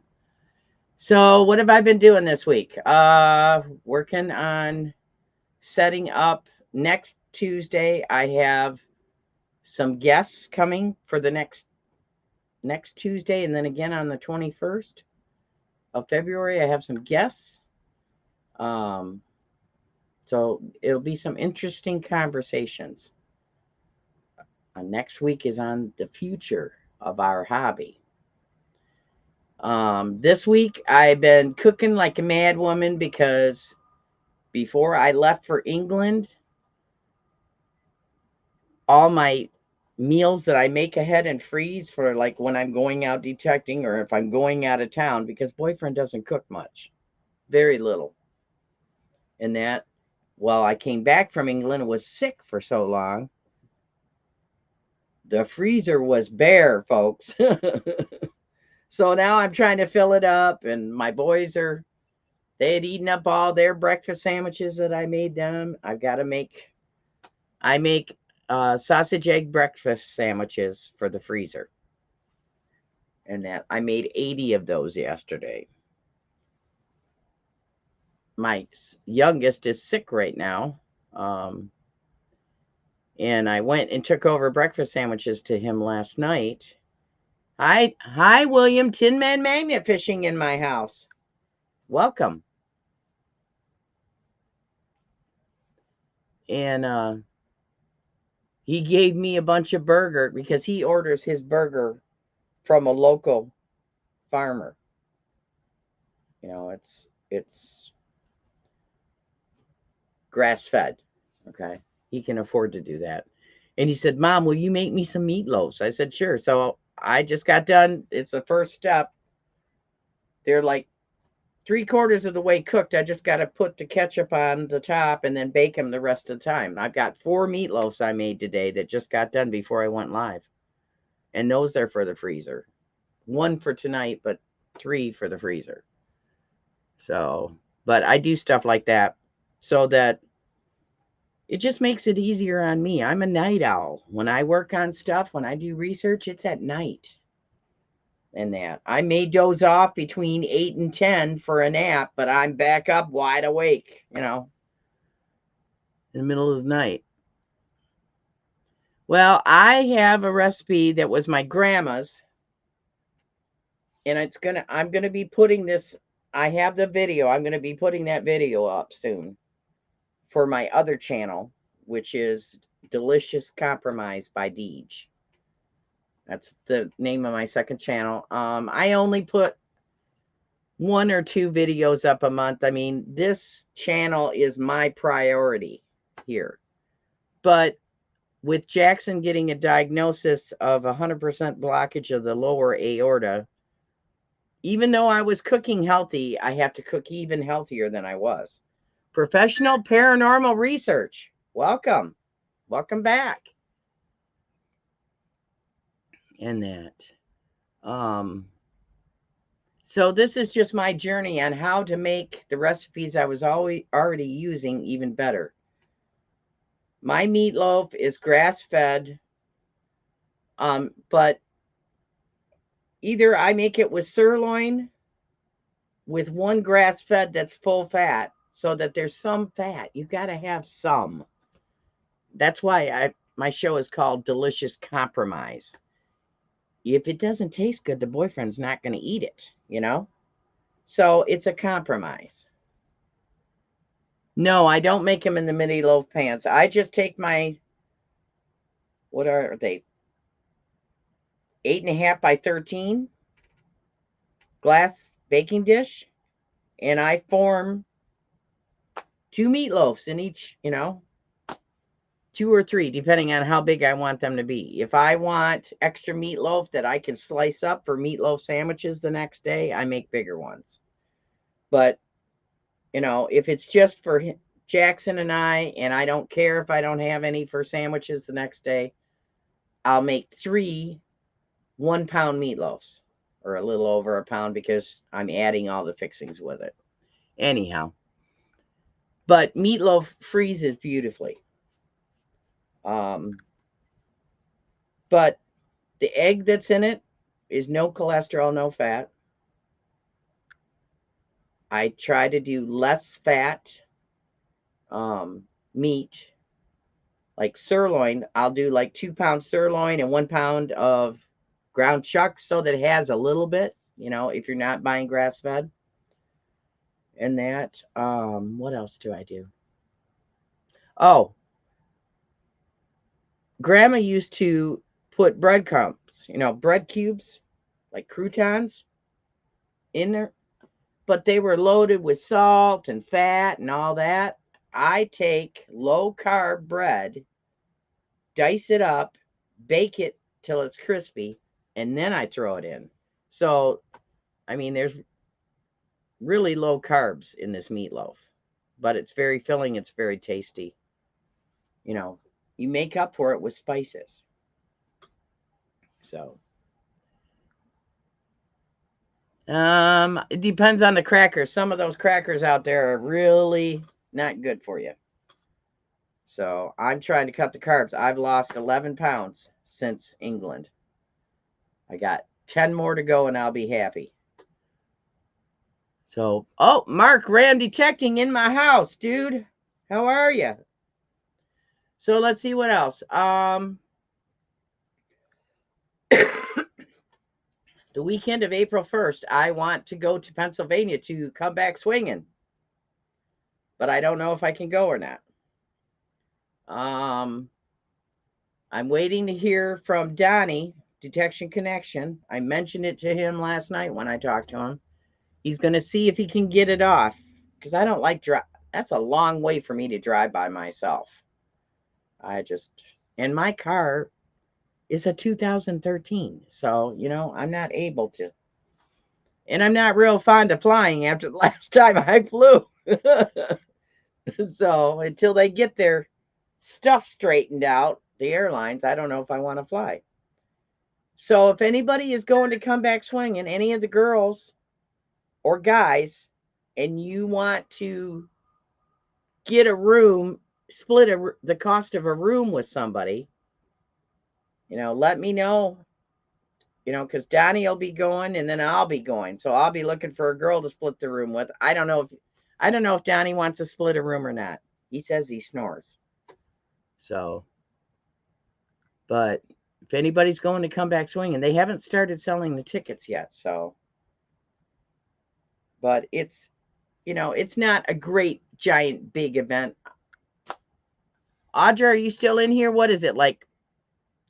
So what have I been doing this week? Working on setting up next Tuesday. I have some guests coming for the next Tuesday, and then again on the 21st of February, I have some guests. So it'll be some interesting conversations. Next week is on the future of our hobby. This week I've been cooking like a mad woman because before I left for England, all my meals that I make ahead and freeze for like when I'm going out detecting or if I'm going out of town, because boyfriend doesn't cook much, very little. And that, well, I came back from England and was sick for so long. The freezer was bare, folks. So now I'm trying to fill it up, and my boys they had eaten up all their breakfast sandwiches that I made them. I make sausage egg breakfast sandwiches for the freezer. And that I made 80 of those yesterday. My youngest is sick right now. And I went and took over breakfast sandwiches to him last night. Hi, William. Tin Man Magnet fishing in my house. Welcome. And he gave me a bunch of burger because he orders his burger from a local farmer. You know, it's grass-fed. Okay. He can afford to do that. And he said, Mom, will you make me some meatloaves? I said, sure. So I just got done. It's the first step. They're like 3/4 of the way cooked. I just got to put the ketchup on the top and then bake them the rest of the time. I've got 4 meatloaves I made today that just got done before I went live. And those are for the freezer. 1 for tonight, but 3 for the freezer. So, but I do stuff like that so that it just makes it easier on me. I'm a night owl. When I work on stuff, when I do research, it's at night. And that I may doze off between 8 and 10 for a nap, but I'm back up wide awake, in the middle of the night. Well, I have a recipe that was my grandma's, and I'm gonna be putting this. I have the video. I'm gonna be putting that video up soon for my other channel, which is Delicious Compromise by Deej. That's the name of my second channel. I only put 1 or 2 videos up a month. I mean, this channel is my priority here. But with Jackson getting a diagnosis of 100% blockage of the lower aorta, even though I was cooking healthy, I have to cook even healthier than I was. Professional paranormal research. Welcome. Welcome back. And that. So this is just my journey on how to make the recipes I was already using even better. My meatloaf is grass-fed, but either I make it with sirloin with 1 grass-fed that's full fat so that there's some fat. You got to have some. That's why my show is called Delicious Compromise. If it doesn't taste good, the boyfriend's not going to eat it, So it's a compromise. No, I don't make them in the mini loaf pans. I just take my, what are they? 8.5 by 13 glass baking dish. And I form 2 meatloaves in each, 2 or 3, depending on how big I want them to be. If I want extra meatloaf that I can slice up for meatloaf sandwiches the next day, I make bigger ones. But, if it's just for Jackson and I don't care if I don't have any for sandwiches the next day, I'll make 3 1-pound meatloafs, or a little over a pound because I'm adding all the fixings with it. Anyhow, but meatloaf freezes beautifully. But the egg that's in it is no cholesterol, no fat. I try to do less fat meat, like sirloin. I'll do like 2-pound sirloin and 1 pound of ground chuck so that it has a little bit, if you're not buying grass-fed. And that, what else do I do? Oh, Grandma used to put breadcrumbs, bread cubes, like croutons, in there, but they were loaded with salt and fat and all that. I take low carb bread, dice it up, bake it till it's crispy, and then I throw it in. So, I mean, there's really low carbs in this meatloaf, but it's very filling. It's very tasty. You make up for it with spices. So, it depends on the crackers. Some of those crackers out there are really not good for you. So I'm trying to cut the carbs. I've lost 11 pounds since England. I got 10 more to go and I'll be happy. So, oh, Mark, Ram detecting in my house, dude. How are you? So let's see what else. The weekend of April 1st, I want to go to Pennsylvania to come back swinging. But I don't know if I can go or not. I'm waiting to hear from Donnie, Detection Connection. I mentioned it to him last night when I talked to him. He's going to see if he can get it off, because I don't like drive. That's a long way for me to drive by myself. And my car is a 2013. So, I'm not able to. And I'm not real fond of flying after the last time I flew. So until they get their stuff straightened out, the airlines, I don't know if I want to fly. So if anybody is going to come back swinging, any of the girls or guys, and you want to get a room, split the cost of a room with somebody, let me know. Because Donnie will be going and then I'll be going. So I'll be looking for a girl to split the room with. I don't know if Donnie wants to split a room or not. He says he snores. So, but if anybody's going to come back swinging, they haven't started selling the tickets yet. So, but it's not a great, giant, big event. Audra, are you still in here? What is it, like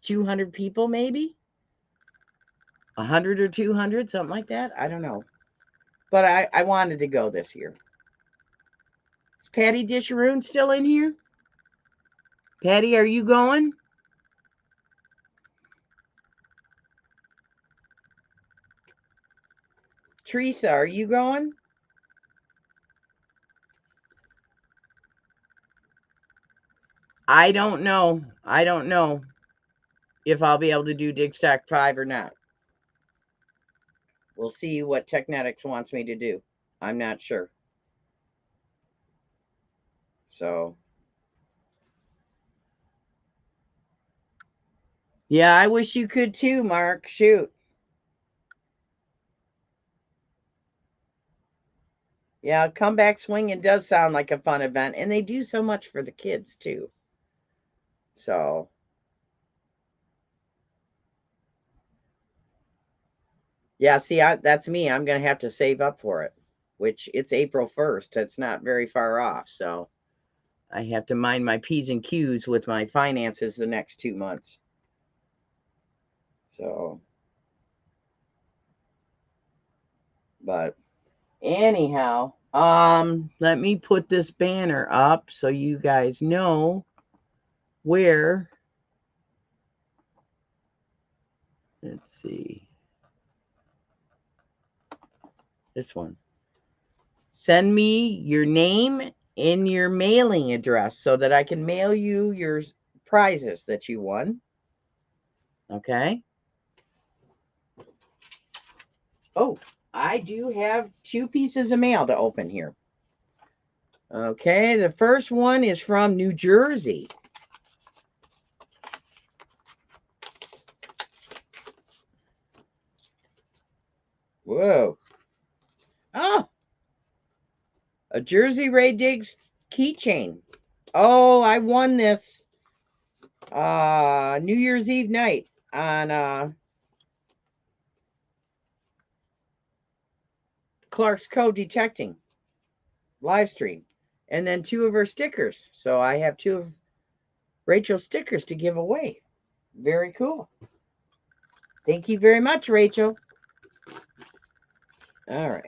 200 people maybe? 100 or 200, something like that? I don't know. But I wanted to go this year. Is Patty Disharoon still in here? Patty, are you going? Teresa, are you going? I don't know. I don't know if I'll be able to do Dig Stack 5 or not. We'll see what Technetics wants me to do. I'm not sure. So, yeah, I wish you could too, Mark. Shoot. Yeah, Comeback Swinging does sound like a fun event, and they do so much for the kids too. So, yeah, see, that's me. I'm going to have to save up for it, which it's April 1st. It's not very far off. So, I have to mind my P's and Q's with my finances the next 2 months. So, but anyhow, let me put this banner up so you guys know where. Let's see. This one. Send me your name and your mailing address so that I can mail you your prizes that you won. Okay. Oh, I do have 2 pieces of mail to open here. Okay, the first one is from New Jersey. Whoa. Oh, a Jersey Ray Diggs keychain. Oh, I won this New Year's Eve night on Clark's Code Detecting live stream, and then 2 of her stickers. So I have 2 of Rachel stickers to give away. Very cool. Thank you very much, Rachel. All right.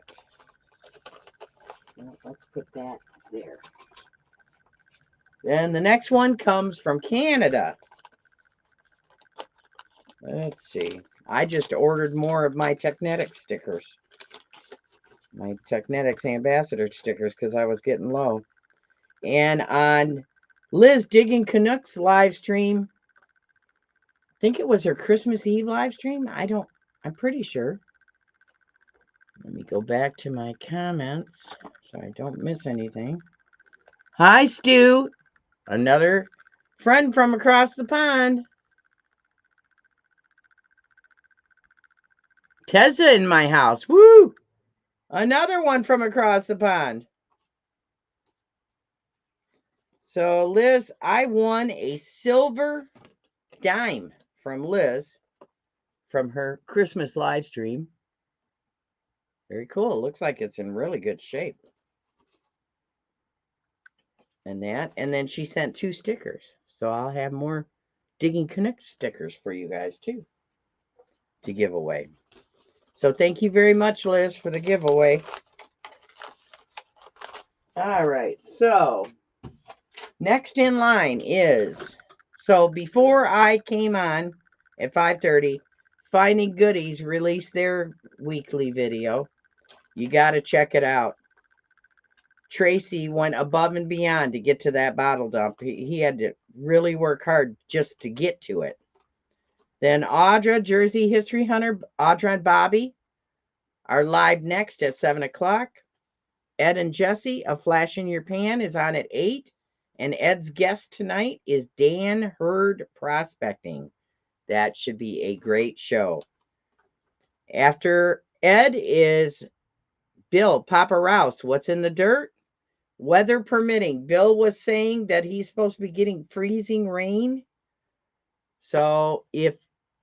Well, let's put that there. Then the next one comes from Canada. Let's see. I just ordered more of my Technetics stickers. My Technetics Ambassador stickers because I was getting low. And on Liz Digging Canucks live stream, I think it was her Christmas Eve live stream. I'm pretty sure. Let me go back to my comments so I don't miss anything. Hi, Stu. Another friend from across the pond. Tessa in my house. Woo! Another one from across the pond. So, Liz, I won a silver dime from Liz from her Christmas live stream. Very cool. Looks like it's in really good shape. And then she sent 2 stickers. So I'll have more Digging Connect stickers for you guys too to give away. So thank you very much, Liz, for the giveaway. All right. So next in line is, so before I came on at 5:30, Finding Goodies released their weekly video. You got to check it out. Tracy went above and beyond to get to that bottle dump. He had to really work hard just to get to it. Then Audra, Jersey History Hunter, Audra and Bobby are live next at 7 o'clock. Ed and Jesse, A Flash in Your Pan, is on at 8. And Ed's guest tonight is Dan Hurd Prospecting. That should be a great show. After Ed is Bill, Papa Rouse, What's in the Dirt? Weather permitting. Bill was saying that he's supposed to be getting freezing rain. So if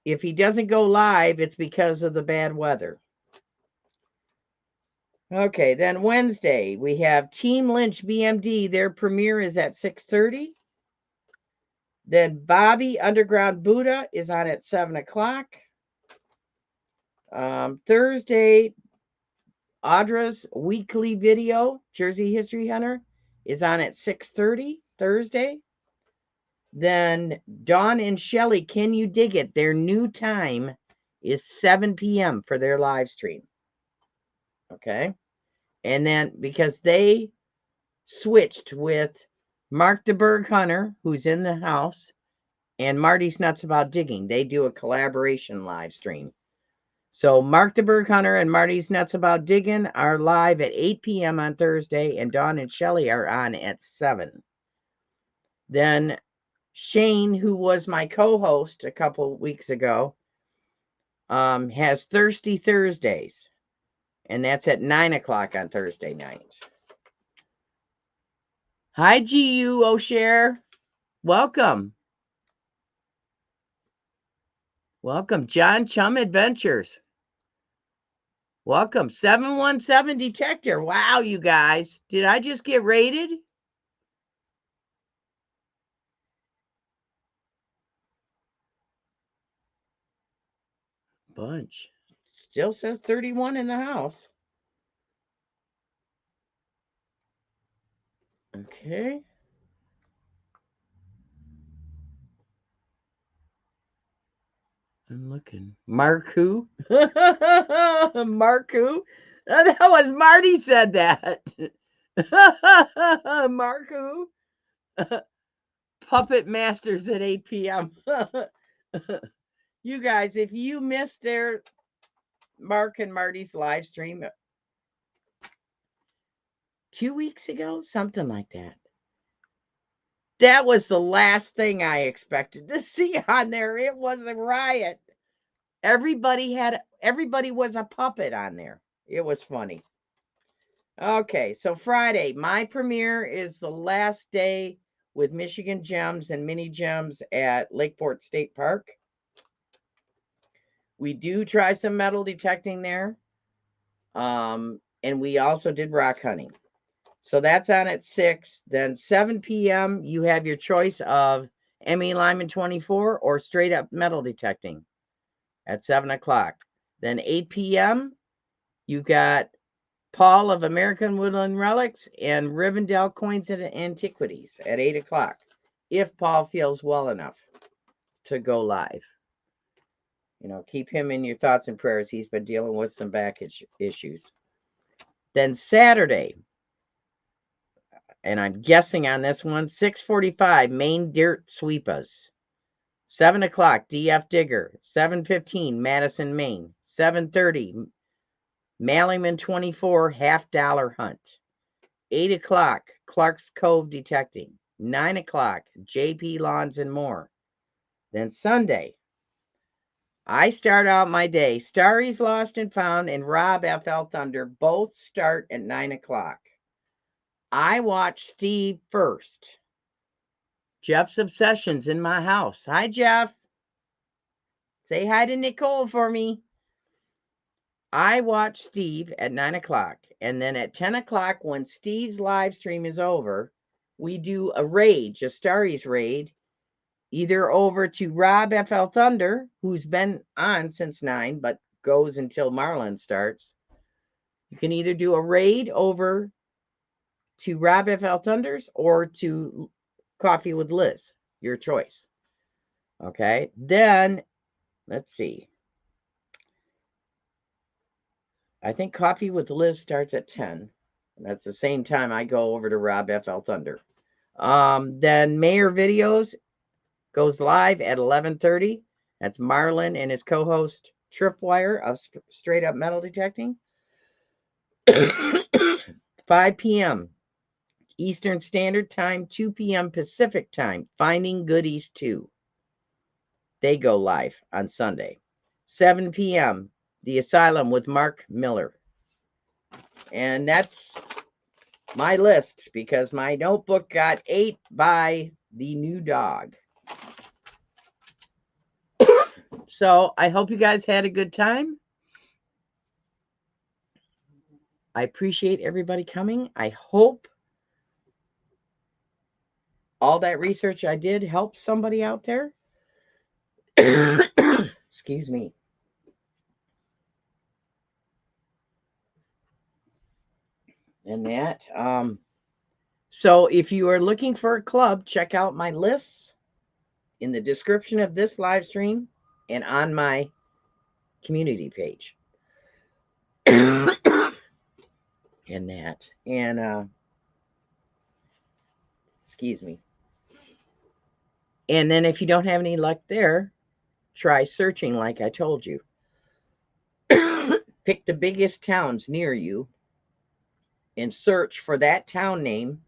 he doesn't go live, it's because of the bad weather. Okay, then Wednesday, we have Team Lynch BMD. Their premiere is at 6:30. Then Bobby Underground Buddha is on at 7 o'clock. Thursday, Audra's weekly video, Jersey History Hunter, is on at 6:30 Thursday. Then Dawn and Shelley, Can You Dig It? Their new time is 7 p.m. for their live stream. Okay. And then because they switched with Mark the Berg Hunter, who's in the house, and Marty's Nuts About Digging, they do a collaboration live stream. So Mark the Berg Hunter and Marty's Nuts About Digging are live at 8 p.m. on Thursday, and Dawn and Shelley are on at 7. Then Shane, who was my co-host a couple weeks ago, has Thirsty Thursdays, and that's at 9 o'clock on Thursday night. Hi, GU O'Share. Welcome. Welcome, John Chum Adventures. Welcome, 717 Detector. Wow, you guys. Did I just get rated? Bunch. Still says 31 in the house. Okay. I'm looking. Mark who? Mark who? That was Marty said that. Mark who? Puppet Masters at 8 p.m. You guys, if you missed their Mark and Marty's live stream 2 weeks ago, something like that. That was the last thing I expected to see on there. It was a riot. Everybody was a puppet on there. It was funny. Okay, so Friday, my premiere is the last day with Michigan Gems and Mini Gems at Lakeport State Park. We do try some metal detecting there. And we also did rock hunting. So that's on at 6. Then 7 p.m., you have your choice of ME Lyman 24, or straight up metal detecting at 7 o'clock. Then 8 p.m., you got Paul of American Woodland Relics and Rivendell Coins and Antiquities at 8 o'clock, if Paul feels well enough to go live. Keep him in your thoughts and prayers. He's been dealing with some back issues. Then Saturday, and I'm guessing on this one, 6:45, Main Dirt Sweepas. 7 o'clock, DF Digger. 7:15, Madison, Maine. 7:30, Mallyman 24, $50 Hunt. 8 o'clock, Clark's Cove Detecting. 9 o'clock, JP Lawns and More. Then Sunday, I start out my day. Starry's Lost and Found and Rob FL Thunder both start at 9 o'clock. I watch Steve first. Jeff's Obsessions in my house. Hi, Jeff. Say hi to Nicole for me. I watch Steve at 9 o'clock. And then at 10 o'clock, when Steve's live stream is over, we do a raid, a Starry's raid, either over to Rob FL Thunder, who's been on since 9, but goes until Marlin starts. You can either do a raid over to Rob FL Thunders or to Coffee with Liz, your choice. Okay, then let's see. I think Coffee with Liz starts at 10. That's the same time I go over to Rob FL Thunder. Then Mayor Videos goes live at 11:30. That's Marlin and his co-host Tripwire of Straight Up Metal Detecting. 5 p.m. Eastern Standard Time, 2 p.m. Pacific Time, Finding Goodies 2. They go live on Sunday. 7 p.m., The Asylum with Mark Miller. And that's my list because my notebook got ate by the new dog. So I hope you guys had a good time. I appreciate everybody coming. I hope all that research I did helps somebody out there. Excuse me. And that. So if you are looking for a club, check out my lists in the description of this live stream and on my community page. And that. And excuse me. And then if you don't have any luck there, try searching like I told you. Pick the biggest towns near you and search for that town name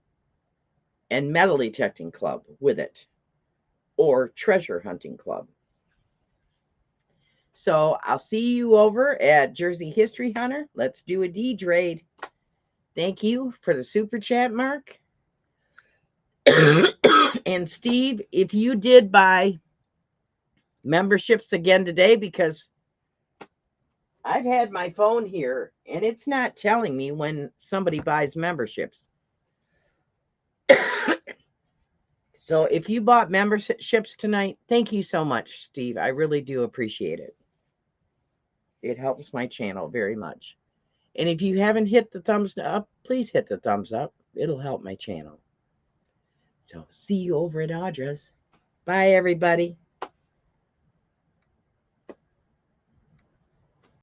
and metal detecting club with it, or treasure hunting club. So I'll see you over at Jersey History Hunter. Let's do a Deej raid. Thank you for the super chat, Mark. And Steve, if you did buy memberships again today, because I've had my phone here and it's not telling me when somebody buys memberships. So if you bought memberships tonight, thank you so much, Steve. I really do appreciate it. It helps my channel very much. And if you haven't hit the thumbs up, please hit the thumbs up. It'll help my channel. So see you over at Audra's. Bye, everybody.